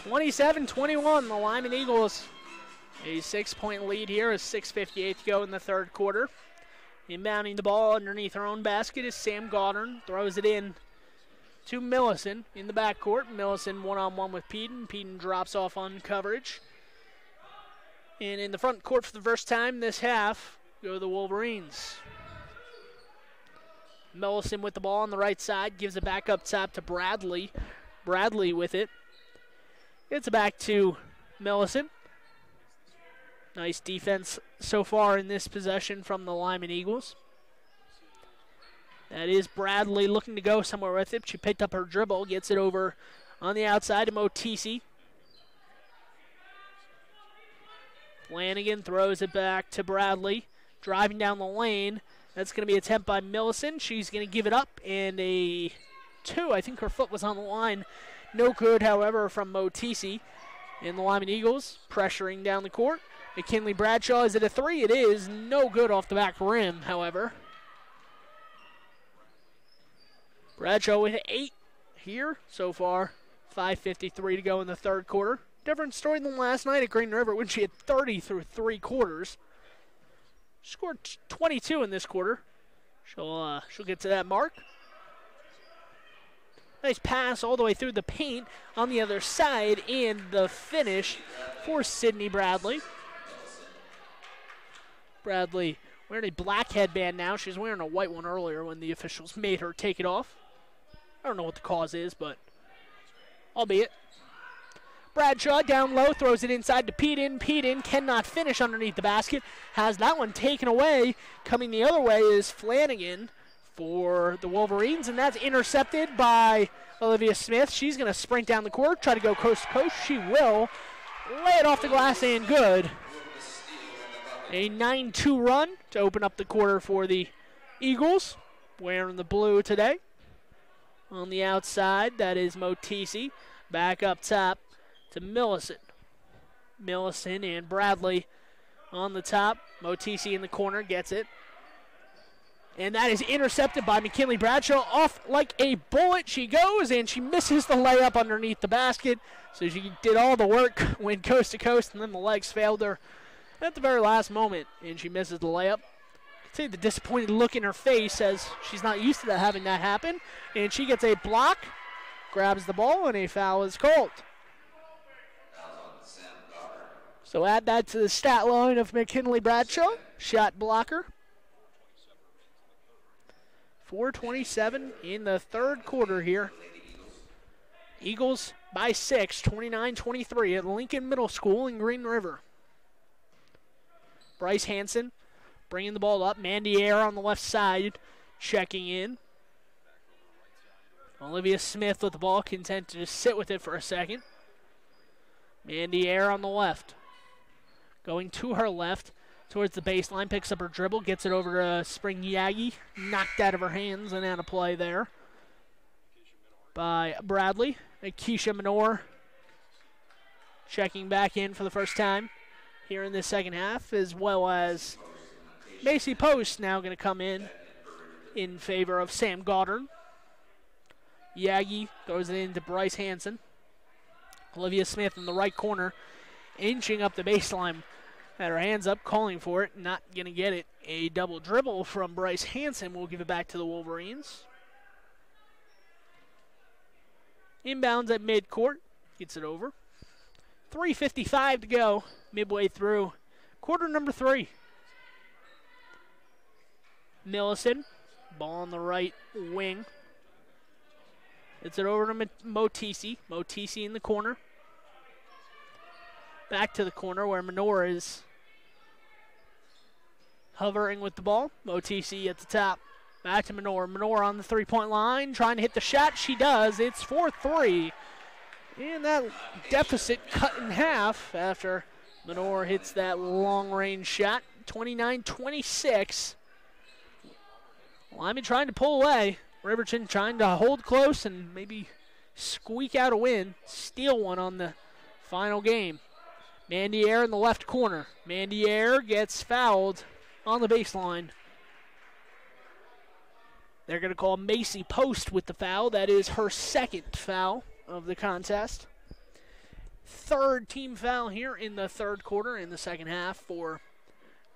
S1: 27-21, the Lyman Eagles. A 6-point lead here, as 6:58 to go in the third quarter. Inbounding the ball underneath her own basket is Sam Goddard. Throws it in to Millicent in the backcourt. Millicent one-on-one with Peden. Peden drops off on coverage. And in the front court for the first time this half go the Wolverines. Millicent with the ball on the right side. Gives it back up top to Bradley. Bradley with it. It's back to Millicent. Nice defense so far in this possession from the Lyman Eagles. That is Bradley looking to go somewhere with it. She picked up her dribble, gets it over on the outside to Motisi. Flanagan throws it back to Bradley. Driving down the lane. That's going to be an attempt by Millicent. She's going to give it up, and a 2. I think her foot was on the line. No good, however, from Motisi. And the Lyman Eagles pressuring down the court. McKinley Bradshaw, is it a 3? It is. No good off the back rim, however. Bradshaw with 8 here so far. 5:53 to go in the third quarter. different story than last night at Green River when she had 30 through 3 quarters. She scored 22 in this quarter. She'll get to that mark. Nice pass all the way through the paint on the other side, and the finish for Sydney Bradley. Bradley wearing a black headband now. She was wearing a white one earlier when the officials made her take it off. I don't know what the cause is, but albeit. Bradshaw down low, throws it inside to Peden. Peden cannot finish underneath the basket. Has that one taken away. Coming the other way is Flanagan for the Wolverines, and that's intercepted by Olivia Smith. She's going to sprint down the court, try to go coast to coast. She will lay it off the glass and good. A 9-2 run to open up the quarter for the Eagles, wearing the blue today. On the outside, that is Motisi. Back up top to Millicent. Millicent and Bradley on the top. Motisi in the corner gets it. And that is intercepted by McKinley Bradshaw. Off like a bullet she goes, and she misses the layup underneath the basket. So she did all the work, went coast to coast, and then the legs failed her at the very last moment, and she misses the layup. You can see the disappointed look in her face as she's not used to that, having that happen. And she gets a block, grabs the ball, and a foul is called. So add that to the stat line of McKinley Bradshaw, shot blocker. 4:27 in the third quarter here. Eagles by 6, 29-23 at Lincoln Middle School in Green River. Bryce Hansen bringing the ball up. Mandy Ayer on the left side checking in. Olivia Smith with the ball, content to just sit with it for a second. Mandy Ayer on the left. Going to her left towards the baseline, picks up her dribble, gets it over to Spring Yagi. Knocked out of her hands and out of play there by Bradley. Keisha Minor checking back in for the first time here in the second half, as well as Macy Post now going to come in favor of Sam Goddard. Yagi goes it into Bryce Hansen. Olivia Smith in the right corner, inching up the baseline. Had her hands up, calling for it, not going to get it. A double dribble from Bryce Hansen will give it back to the Wolverines. Inbounds at midcourt, gets it over. 3:55 to go, midway through quarter number 3. Millicent, ball on the right wing. It's it over to Motisi. Motisi in the corner. Back to the corner where Minor is hovering with the ball. Motisi at the top. Back to Minor. Minor on the three-point line, trying to hit the shot. She does. It's 4-3. And that deficit cut in half after Minor hits that long-range shot. 29-26. Lyman trying to pull away. Riverton trying to hold close and maybe squeak out a win. Steal one on the final game. Mandy Ayer in the left corner. Mandy Ayer gets fouled on the baseline. They're going to call Macy Post with the foul. That is her second foul of the contest. Third team foul here in the third quarter in the second half for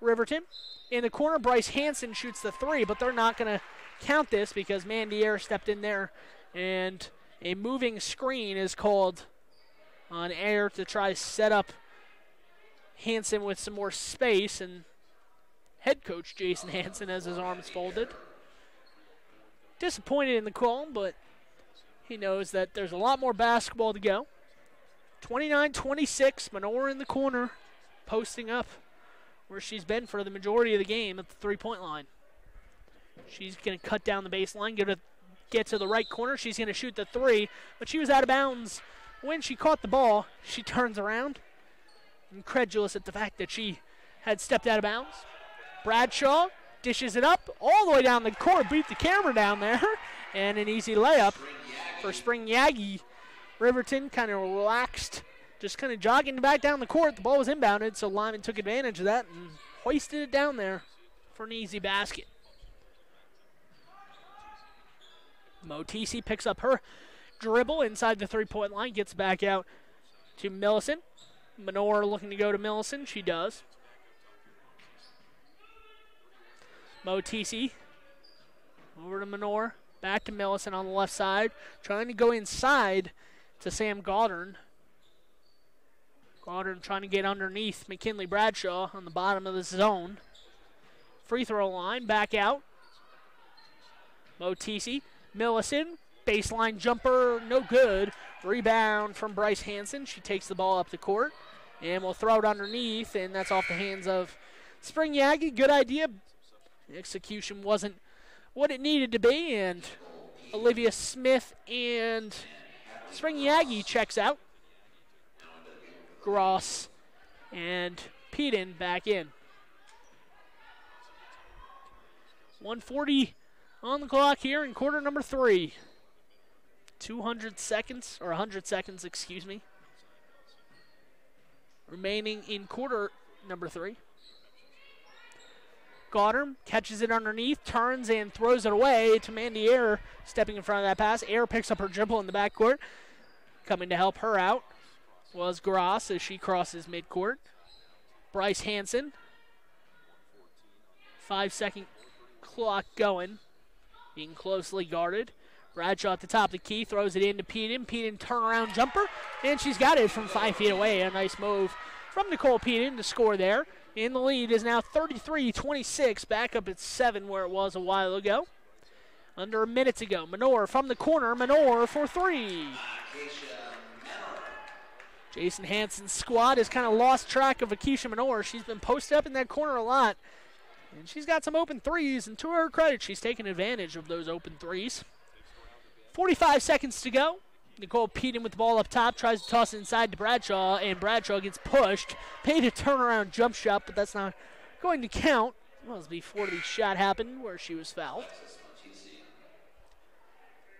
S1: Riverton. In the corner, Bryce Hansen shoots the three, but they're not going to count this because Mandy Ayer stepped in there, and a moving screen is called on Ayer to try to set up Hansen with some more space, and head coach Jason Hansen has his arms folded. Disappointed in the call, but he knows that there's a lot more basketball to go. 29-26, Minor in the corner, posting up where she's been for the majority of the game at the three-point line. She's going to cut down the baseline, get to the right corner. She's going to shoot the three, but she was out of bounds. When she caught the ball, she turns around, incredulous at the fact that she had stepped out of bounds. Bradshaw dishes it up all the way down the court, beat the camera down there, and an easy layup for Spring Yagi. Riverton kind of relaxed, just kind of jogging back down the court. The ball was inbounded, so Lyman took advantage of that and hoisted it down there for an easy basket. Motisi picks up her dribble inside the three-point line, gets back out to Millicent. Menor looking to go to Millicent. She does. Motisi over to Menor. Back to Millicent on the left side. Trying to go inside to Sam Goddard. Goddard trying to get underneath McKinley Bradshaw on the bottom of the zone. Free throw line, back out. Motisi, Millicent, baseline jumper, no good. Rebound from Bryce Hansen. She takes the ball up the court and will throw it underneath, and that's off the hands of Spring Yagi. Good idea. The execution wasn't what it needed to be, and Olivia Smith and Spring Yagi checks out. Gross and Peden back in. 1:40 on the clock here in quarter number 3. 200 seconds, or 100 seconds, excuse me, remaining in quarter number 3. Goddard catches it underneath, turns and throws it away to Mandy Ayer, stepping in front of that pass. Ayer picks up her dribble in the backcourt. Coming to help her out was Gross as she crosses midcourt. Bryce Hansen. 5-second clock going, being closely guarded. Bradshaw at the top of the key, throws it into Peden. Peden turnaround jumper, and she's got it from 5 feet away. A nice move from Nicole Peden to score there. And the lead is now 33-26, back up at 7 where it was a while ago. Under a minute to go. Menor from the corner, Menor for 3. Jason Hansen's squad has kind of lost track of Akeisha Menor. She's been posted up in that corner a lot. And she's got some open threes, and to her credit, she's taken advantage of those open threes. 45 seconds to go. Nicole Peden with the ball up top, tries to toss it inside to Bradshaw, and Bradshaw gets pushed. Paid a turnaround jump shot, but that's not going to count. Well, it was before the shot happened where she was fouled.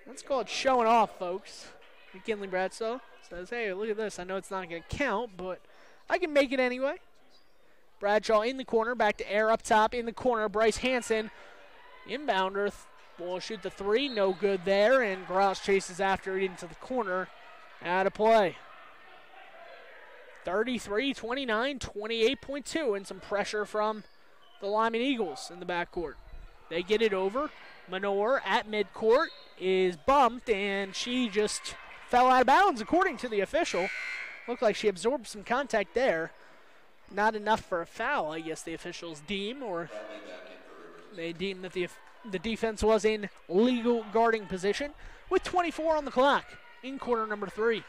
S1: That's called showing off, folks. McKinley Bradshaw says, hey, look at this. I know it's not going to count, but I can make it anyway. Bradshaw in the corner, back to Ayer up top in the corner. Bryce Hansen, inbounder, will shoot the 3, no good there, and Gross chases after it into the corner. Out of play. 33-29, 28.2, and some pressure from the Lyman Eagles in the backcourt. They get it over. Menor at midcourt is bumped, and she just fell out of bounds according to the official. Looked like she absorbed some contact there. Not enough for a foul, I guess the officials deem, or they deem that the defense was in legal guarding position with 24 on the clock in quarter number 3.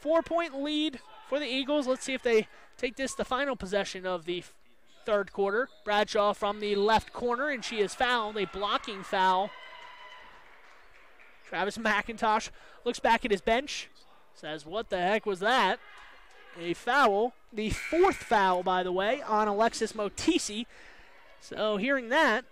S1: 4-point lead for the Eagles. Let's see if they take this the final possession of the third quarter. Bradshaw from the left corner, and she is fouled, a blocking foul. Travis McIntosh looks back at his bench, says, what the heck was that? A foul, the 4th foul, by the way, on Alexis Motisi. So hearing that,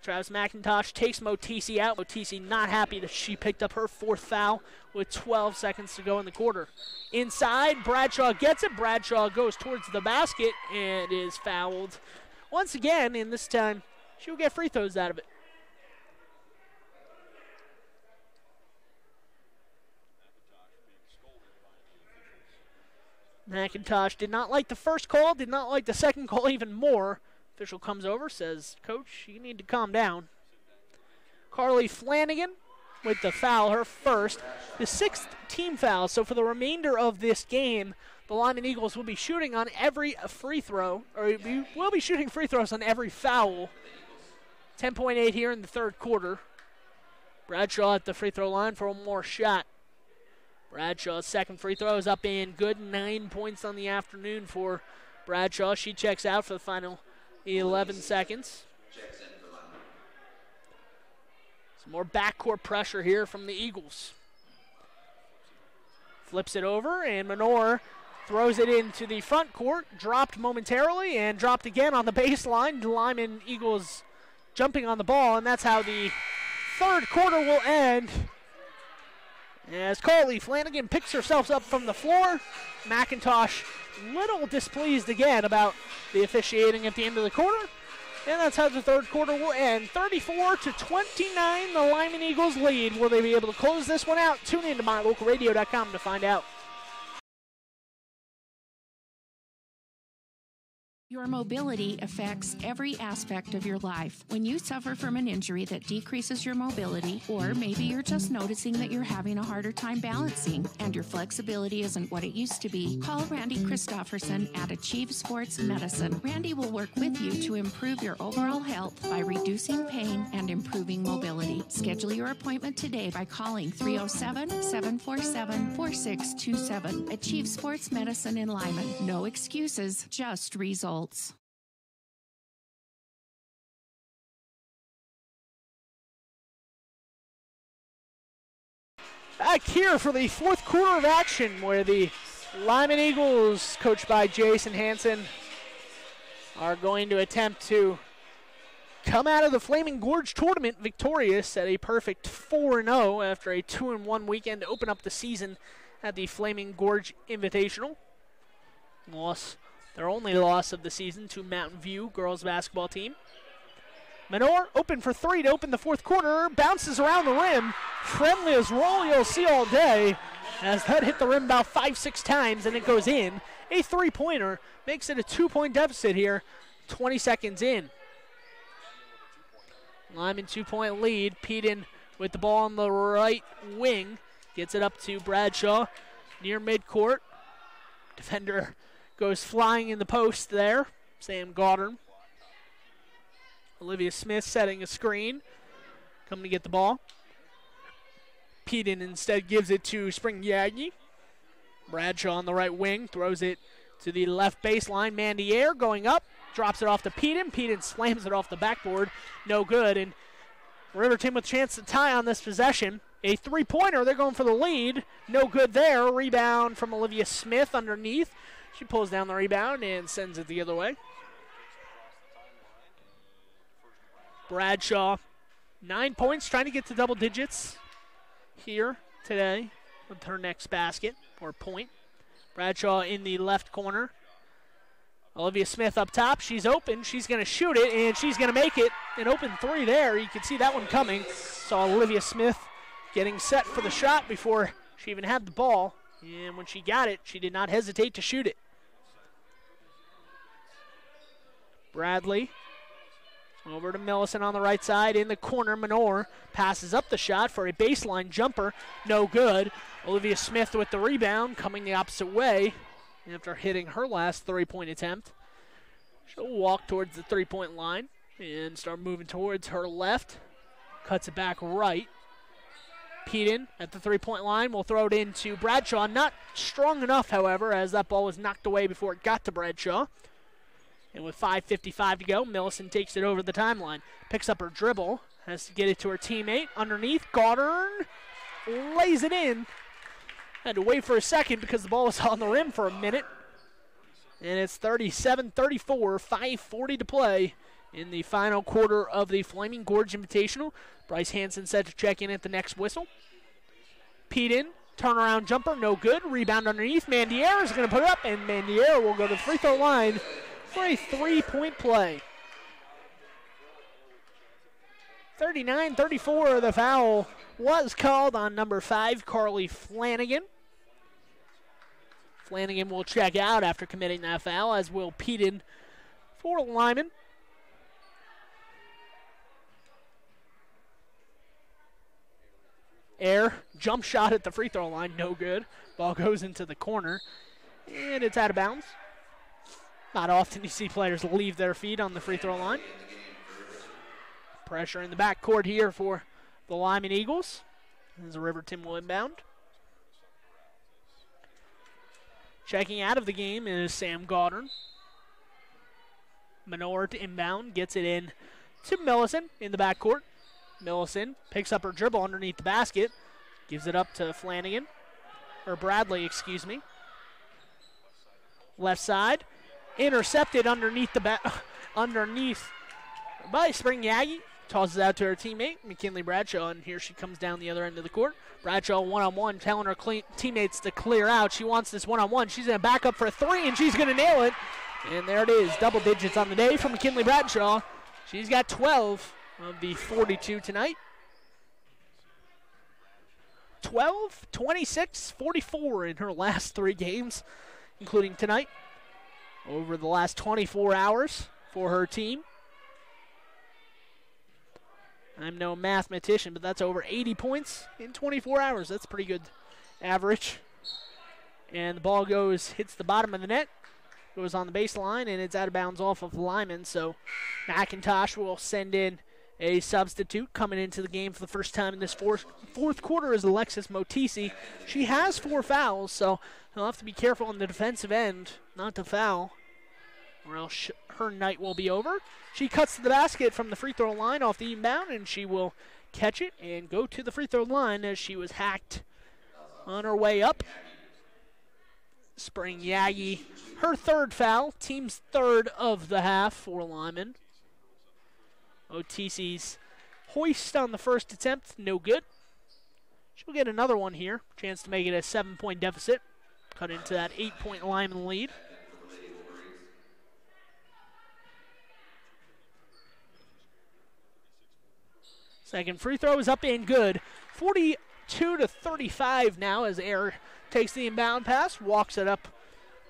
S1: Travis McIntosh takes Motisi out. Motisi not happy that she picked up her 4th foul with 12 seconds to go in the quarter. Inside, Bradshaw gets it. Bradshaw goes towards the basket and is fouled once again, and this time she'll get free throws out of it. McIntosh did not like the first call, did not like the second call even more. Official comes over, says, Coach, you need to calm down. Carly Flanagan with the foul, her first. The 6th team foul, so for the remainder of this game, the Lyman Eagles will be shooting on every free throw, or we will be shooting free throws on every foul. 10.8 here in the third quarter. Bradshaw at the free throw line for one more shot. Bradshaw's second free throw is up and good. 9 points on the afternoon for Bradshaw. She checks out for the final 11 seconds. Some more backcourt pressure here from the Eagles. Flips it over, and Menor throws it into the front court. Dropped momentarily and dropped again on the baseline. The Lyman Eagles jumping on the ball, and that's how the third quarter will end. As Carly Flanagan picks herself up from the floor, McIntosh little displeased again about the officiating at the end of the quarter. And that's how the third quarter will end. 34-29, the Lyman Eagles lead. Will they be able to close this one out? Tune in to MyLocalRadio.com to find out.
S3: Your mobility affects every aspect of your life. When you suffer from an injury that decreases your mobility, or maybe you're just noticing that you're having a harder time balancing and your flexibility isn't what it used to be, call Randy Christofferson at Achieve Sports Medicine. Randy will work with you to improve your overall health by reducing pain and improving mobility. Schedule your appointment today by calling 307-747-4627. Achieve Sports Medicine in Lyman. No excuses, just results.
S1: Back here for the fourth quarter of action, where the Lyman Eagles, coached by Jason Hansen, are going to attempt to come out of the Flaming Gorge tournament victorious at a perfect 4-0 after a 2-1 weekend to open up the season at the Flaming Gorge Invitational. Their only loss of the season to Mountain View girls basketball team. Menor open for three to open the fourth quarter. Bounces around the rim. Friendliest roll you'll see all day, as that hit the rim about 5-6 times and it goes in. A three-pointer makes it a 2-point deficit here, 20 seconds in. Lyman 2-point lead. Peden with the ball on the right wing. Gets it up to Bradshaw near midcourt. Defender goes flying in the post there. Sam Goddard. Olivia Smith setting a screen. Coming to get the ball. Peden instead gives it to Spring Yagi. Bradshaw on the right wing. Throws it to the left baseline. Mandier going up. Drops it off to Peden. Peden slams it off the backboard. No good. And Riverton with a chance to tie on this possession. A three-pointer. They're going for the lead. No good there. Rebound from Olivia Smith underneath. She pulls down the rebound and sends it the other way. Bradshaw, 9 points, trying to get to double digits here today with her next basket or point. Bradshaw in the left corner. Olivia Smith up top. She's open. She's going to shoot it, and she's going to make it. An open three there. You can see that one coming. Saw Olivia Smith getting set for the shot before she even had the ball. And when she got it, she did not hesitate to shoot it. Bradley over to Millicent on the right side. In the corner, Menor passes up the shot for a baseline jumper. No good. Olivia Smith with the rebound, coming the opposite way after hitting her last three-point attempt. She'll walk towards the three-point line and start moving towards her left. Cuts it back right. Peden at the three-point line will throw it into Bradshaw. Not strong enough, however, as that ball was knocked away before it got to Bradshaw. And with 5:55 to go, Millicent takes it over the timeline. Picks up her dribble. Has to get it to her teammate. Underneath, Goddard lays it in. Had to wait for a second because the ball was on the rim for a minute. And it's 37-34, 5:40 to play in the final quarter of the Flaming Gorge Invitational. Bryce Hansen set to check in at the next whistle. Peden, turnaround jumper, no good. Rebound underneath. Mandier is going to put it up, and Mandier will go to the free throw line for a three-point play. 39-34, the foul was called on number 5, Carly Flanagan. Flanagan will check out after committing that foul, as will Peden for Lyman. Air, jump shot at the free throw line, no good. Ball goes into the corner, and it's out of bounds. Not often you see players leave their feet on the free throw line. Pressure in the backcourt here for the Lyman Eagles as the Riverton will inbound. Checking out of the game is Sam Goddard. Menor to inbound, gets it in to Millicent in the backcourt. Millicent picks up her dribble underneath the basket, gives it up to Flanagan, or Bradley, excuse me. Left side, intercepted underneath underneath by Spring Yagi. Tosses out to her teammate, McKinley Bradshaw, and here she comes down the other end of the court. Bradshaw one-on-one, telling her teammates to clear out. She wants this one-on-one. She's going to back up for a three, and she's going to nail it. And there it is, double digits on the day for McKinley Bradshaw. She's got 12 of the 42 tonight. 12, 26, 44 in her last three games, including tonight. over the last 24 hours for her team. I'm no mathematician, but that's over 80 points in 24 hours. That's pretty good average. And the ball hits the bottom of the net, goes on the baseline, and it's out of bounds off of Lyman. So McIntosh will send in a substitute coming into the game for the first time in this fourth quarter is Alexis Motisi. She has 4 fouls, so he'll have to be careful on the defensive end not to foul, or else her night will be over. She cuts to the basket from the free throw line off the inbound, and she will catch it and go to the free throw line as she was hacked on her way up. Spring Yagi, her 3rd foul, team's 3rd of the half for Lyman. Otisi's hoist on the first attempt, no good. She'll get another one here. Chance to make it a 7-point deficit. Cut into that 8-point Lyman lead. Second free throw is up and good. 42-35 now as Air takes the inbound pass, walks it up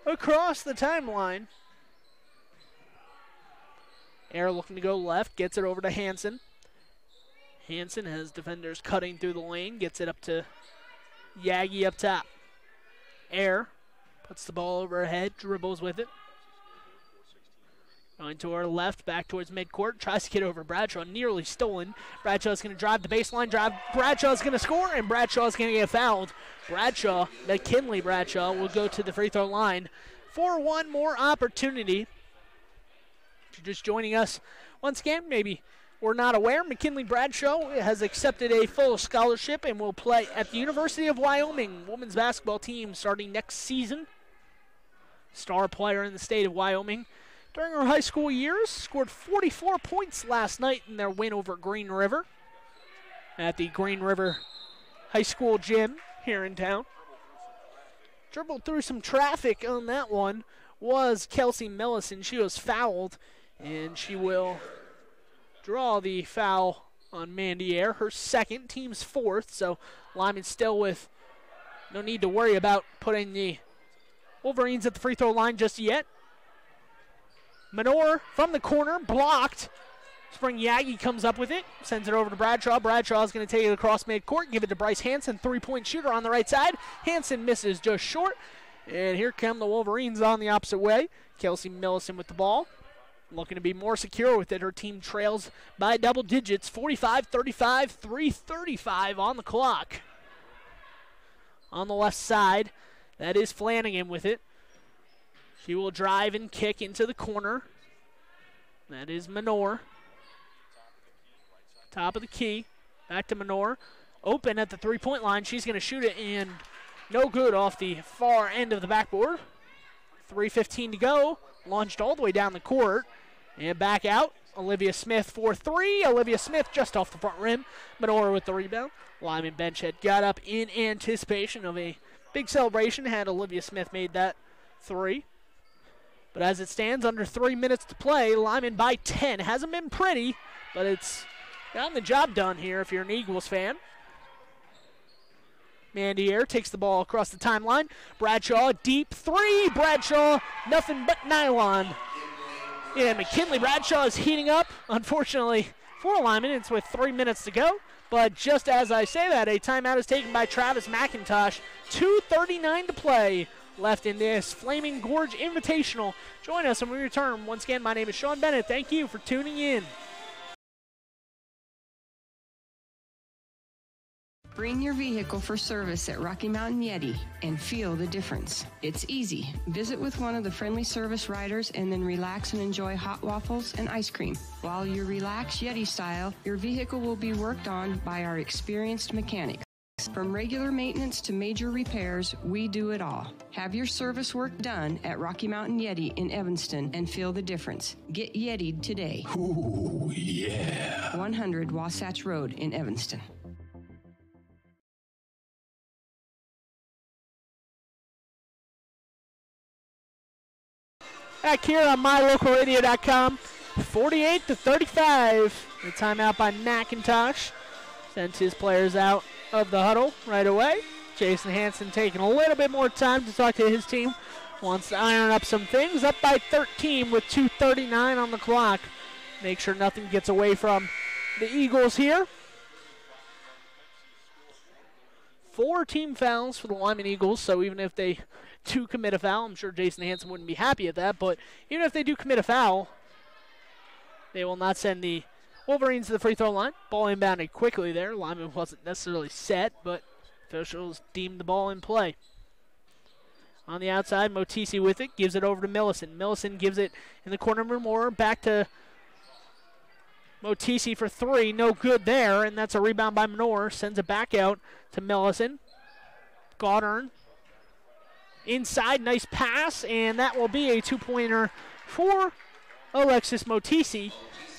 S1: across the timeline. Air looking to go left, gets it over to Hansen. Hansen has defenders cutting through the lane, gets it up to Yagi up top. Air puts the ball over her head, dribbles with it. Going to her left, back towards midcourt, tries to get over Bradshaw, nearly stolen. Bradshaw's going to drive the baseline, Bradshaw's going to score, and Bradshaw's going to get fouled. McKinley Bradshaw will go to the free throw line for one more opportunity. If you're just joining us once again, maybe we're not aware, McKinley Bradshaw has accepted a full scholarship and will play at the University of Wyoming women's basketball team starting next season. Star player in the state of Wyoming. During her high school years, scored 44 points last night in their win over Green River at the Green River High School gym here in town. Dribbled through some traffic on that one was Kelsey Millison. She was fouled, and she will draw the foul on Mandy Air, her 2nd, team's 4th, so Lyman still with no need to worry about putting the Wolverines at the free throw line just yet. Menor from the corner, blocked. Spring Yagi comes up with it, sends it over to Bradshaw. Bradshaw's going to take it across midcourt, give it to Bryce Hansen, 3-point shooter on the right side. Hansen misses just short, and here come the Wolverines on the opposite way. Kelsey Millison with the ball, looking to be more secure with it. Her team trails by double digits, 45-35, 3:35 on the clock. On the left side, that is Flanagan with it. She will drive and kick into the corner. That is Menor. Top of the key. Back to Menor. Open at the 3-point line. She's going to shoot it, and no good off the far end of the backboard. 3:15 to go. Launched all the way down the court. And back out. Olivia Smith for 3. Olivia Smith just off the front rim. Menor with the rebound. Lyman bench had got up in anticipation of a big celebration had Olivia Smith made that 3. But as it stands, under 3 minutes to play, Lyman by 10. Hasn't been pretty, but it's gotten the job done here if you're an Eagles fan. Mandy Air takes the ball across the timeline. Bradshaw, deep 3. Bradshaw, nothing but nylon. Yeah, McKinley Bradshaw is heating up. Unfortunately for Lyman, it's with 3 minutes to go. But just as I say that, a timeout is taken by Travis McIntosh. 2:39 to play left in this Flaming Gorge Invitational. Join us when we return. Once again, my name is Sean Bennett. Thank you for tuning in.
S9: Bring your vehicle for service at Rocky Mountain Yeti and feel the difference. It's easy. Visit with one of the friendly service riders and then relax and enjoy hot waffles and ice cream. While you relax Yeti style, your vehicle will be worked on by our experienced mechanics. From regular maintenance to major repairs, we do it all. Have your service work done at Rocky Mountain Yeti in Evanston and feel the difference. Get Yeti'd today.
S10: Ooh, yeah.
S9: 100 Wasatch Road in Evanston.
S1: Back here on MyLocalRadio.com, 48-35. The timeout by McIntosh. Sends his players out of the huddle right away. Jason Hansen taking a little bit more time to talk to his team wants to iron up some things. Up by 13 with 2:39 on the clock. Make sure nothing gets away from the Eagles here. 4 team fouls for the Lyman Eagles, so even if they do commit a foul, I'm sure Jason Hansen wouldn't be happy at that, but even if they do commit a foul, they will not send the Wolverines to the free throw line. Ball inbounded quickly there. Lyman wasn't necessarily set, but officials deemed the ball in play. On the outside, Motisi with it, gives it over to Millicent. Millicent gives it in the corner of Moore, back to Motisi for 3, no good there, and that's a rebound by Menor. Sends it back out to Millicent. Goddard inside, nice pass, and that will be a 2-pointer for Alexis Motisi.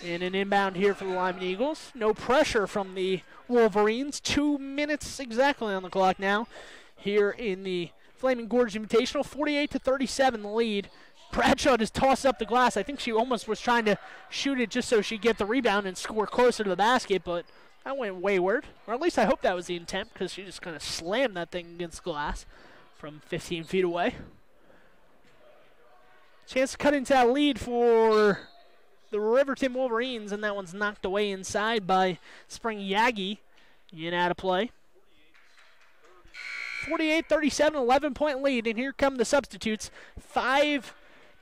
S1: And an inbound here for the Lyman Eagles. No pressure from the Wolverines. 2 minutes exactly on the clock now here in the Flaming Gorge Invitational. 48-37 the lead. Bradshaw just tossed up the glass. I think she almost was trying to shoot it just so she'd get the rebound and score closer to the basket, but that went wayward. Or at least I hope that was the intent, because she just kind of slammed that thing against the glass from 15 feet away. Chance to cut into that lead for the Riverton Wolverines, and that one's knocked away inside by Spring Yagi. In out of play. 48-37, 11-point lead, and here come the substitutes. 5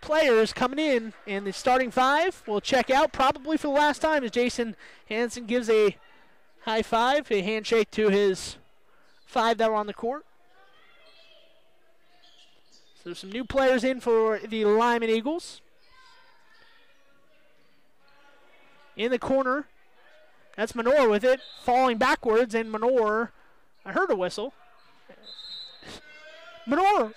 S1: players coming in, and the starting 5 will check out probably for the last time as Jason Hansen gives a high five, a handshake to his 5 that were on the court. So some new players in for the Lyman Eagles. In the corner, that's Menor with it, falling backwards, and Menor, I heard a whistle. Menor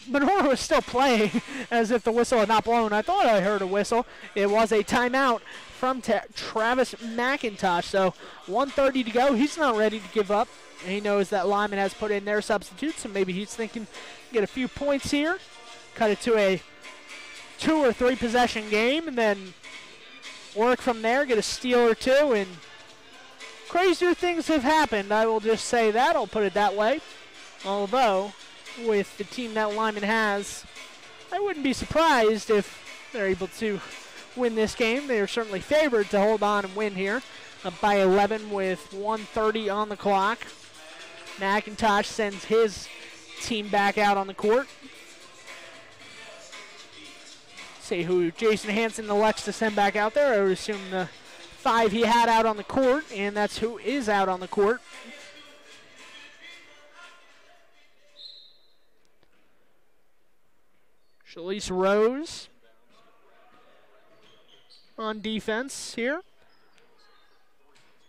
S1: was still playing as if the whistle had not blown. I thought I heard a whistle. It was a timeout from Travis McIntosh. So 1:30 to go. He's not ready to give up. And he knows that Lyman has put in their substitutes, so maybe he's thinking get a few points here, cut it to a 2 or 3 possession game, and then work from there, get a steal or 2, and crazier things have happened. I will just say that. I'll put it that way. Although, with the team that Lyman has, I wouldn't be surprised if they're able to win this game. They are certainly favored to hold on and win here. Up by 11 with 1:30 on the clock. McIntosh sends his team back out on the court. See who Jason Hansen elects to send back out there. I would assume the 5 he had out on the court, and that's who is out on the court. Shalise Rose on defense here.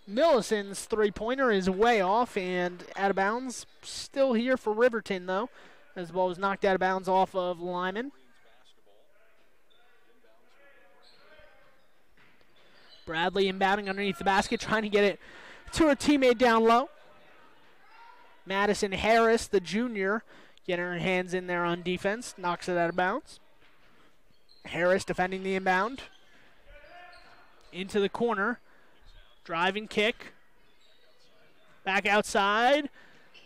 S1: Millicent's 3-pointer is way off and out of bounds. Still here for Riverton, though, as the ball was knocked out of bounds off of Lyman. Bradley inbounding underneath the basket, trying to get it to her teammate down low. Madison Harris, the junior, getting her hands in there on defense, knocks it out of bounds. Harris defending the inbound. Into the corner. Driving kick. Back outside.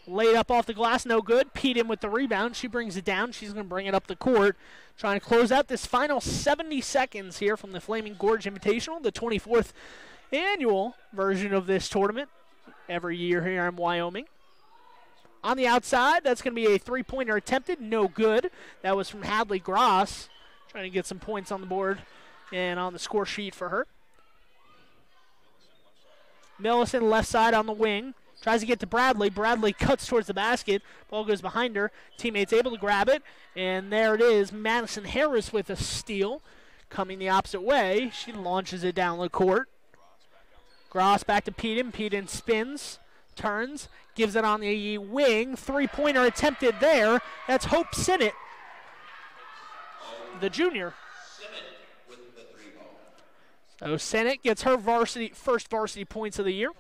S1: Laid up off the glass, no good. Pete in with the rebound. She brings it down. She's going to bring it up the court. Trying to close out this final 70 seconds here from the Flaming Gorge Invitational, the 24th annual version of this tournament every year here in Wyoming. On the outside, that's going to be a 3-pointer attempted. No good. That was from Hadley Gross. Trying to get some points on the board and on the score sheet for her. Millicent left side on the wing. Tries to get to Bradley. Bradley cuts towards the basket. Ball goes behind her. Teammates able to grab it. And there it is. Madison Harris with a steal. Coming the opposite way. She launches it down the court. Gross back to Peden. Peden spins. Turns. Gives it on the wing. 3-pointer attempted there. That's Hope Sinnott, the junior. So Sinnott gets her first varsity points of the year.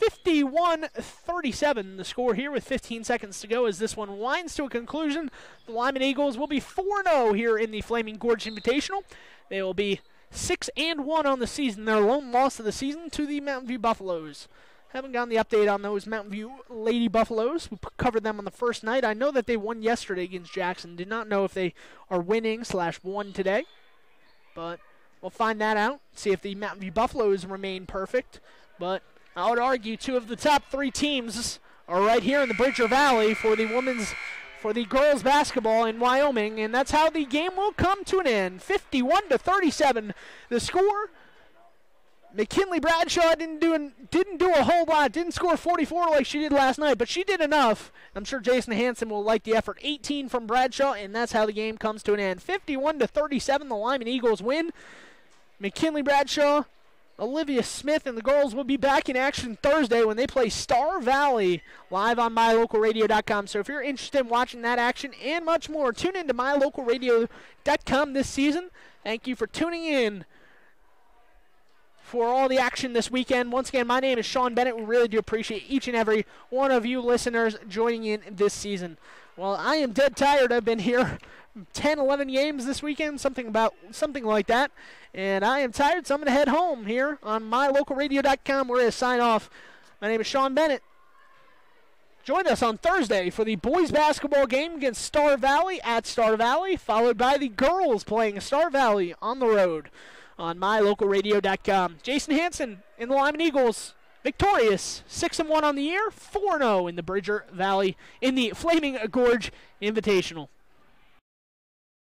S1: 51-37 the score here with 15 seconds to go as this one winds to a conclusion. The Lyman Eagles will be 4-0 here in the Flaming Gorge Invitational. They will be 6-1 on the season. Their lone loss of the season to the Mountain View Buffaloes. Haven't gotten the update on those Mountain View Lady Buffaloes. We covered them on the first night. I know that they won yesterday against Jackson. Did not know if they are winning/won today. But we'll find that out. See if the Mountain View Buffaloes remain perfect. But I would argue 2 of the top 3 teams are right here in the Bridger Valley for the girls basketball in Wyoming. And that's how the game will come to an end. 51-37 the score. McKinley Bradshaw didn't do a whole lot. Didn't score 44 like she did last night, but she did enough. I'm sure Jason Hansen will like the effort. 18 from Bradshaw, and that's how the game comes to an end. 51-37, the Lyman Eagles win. McKinley Bradshaw, Olivia Smith, and the girls will be back in action Thursday when they play Star Valley live on MyLocalRadio.com. So if you're interested in watching that action and much more, tune in to MyLocalRadio.com this season. Thank you for tuning in for all the action this weekend. Once again, my name is Sean Bennett. We really do appreciate each and every one of you listeners joining in this season. Well, I am dead tired. I've been here 10, 11 games this weekend, something like that. And I am tired, so I'm going to head home here on MyLocalRadio.com. We're going to sign off. My name is Sean Bennett. Join us on Thursday for the boys basketball game against Star Valley at Star Valley, followed by the girls playing Star Valley on the road on MyLocalRadio.com. Jason Hansen in the Lyman Eagles, victorious, 6-1 on the year, 4-0 in the Bridger Valley in the Flaming Gorge Invitational.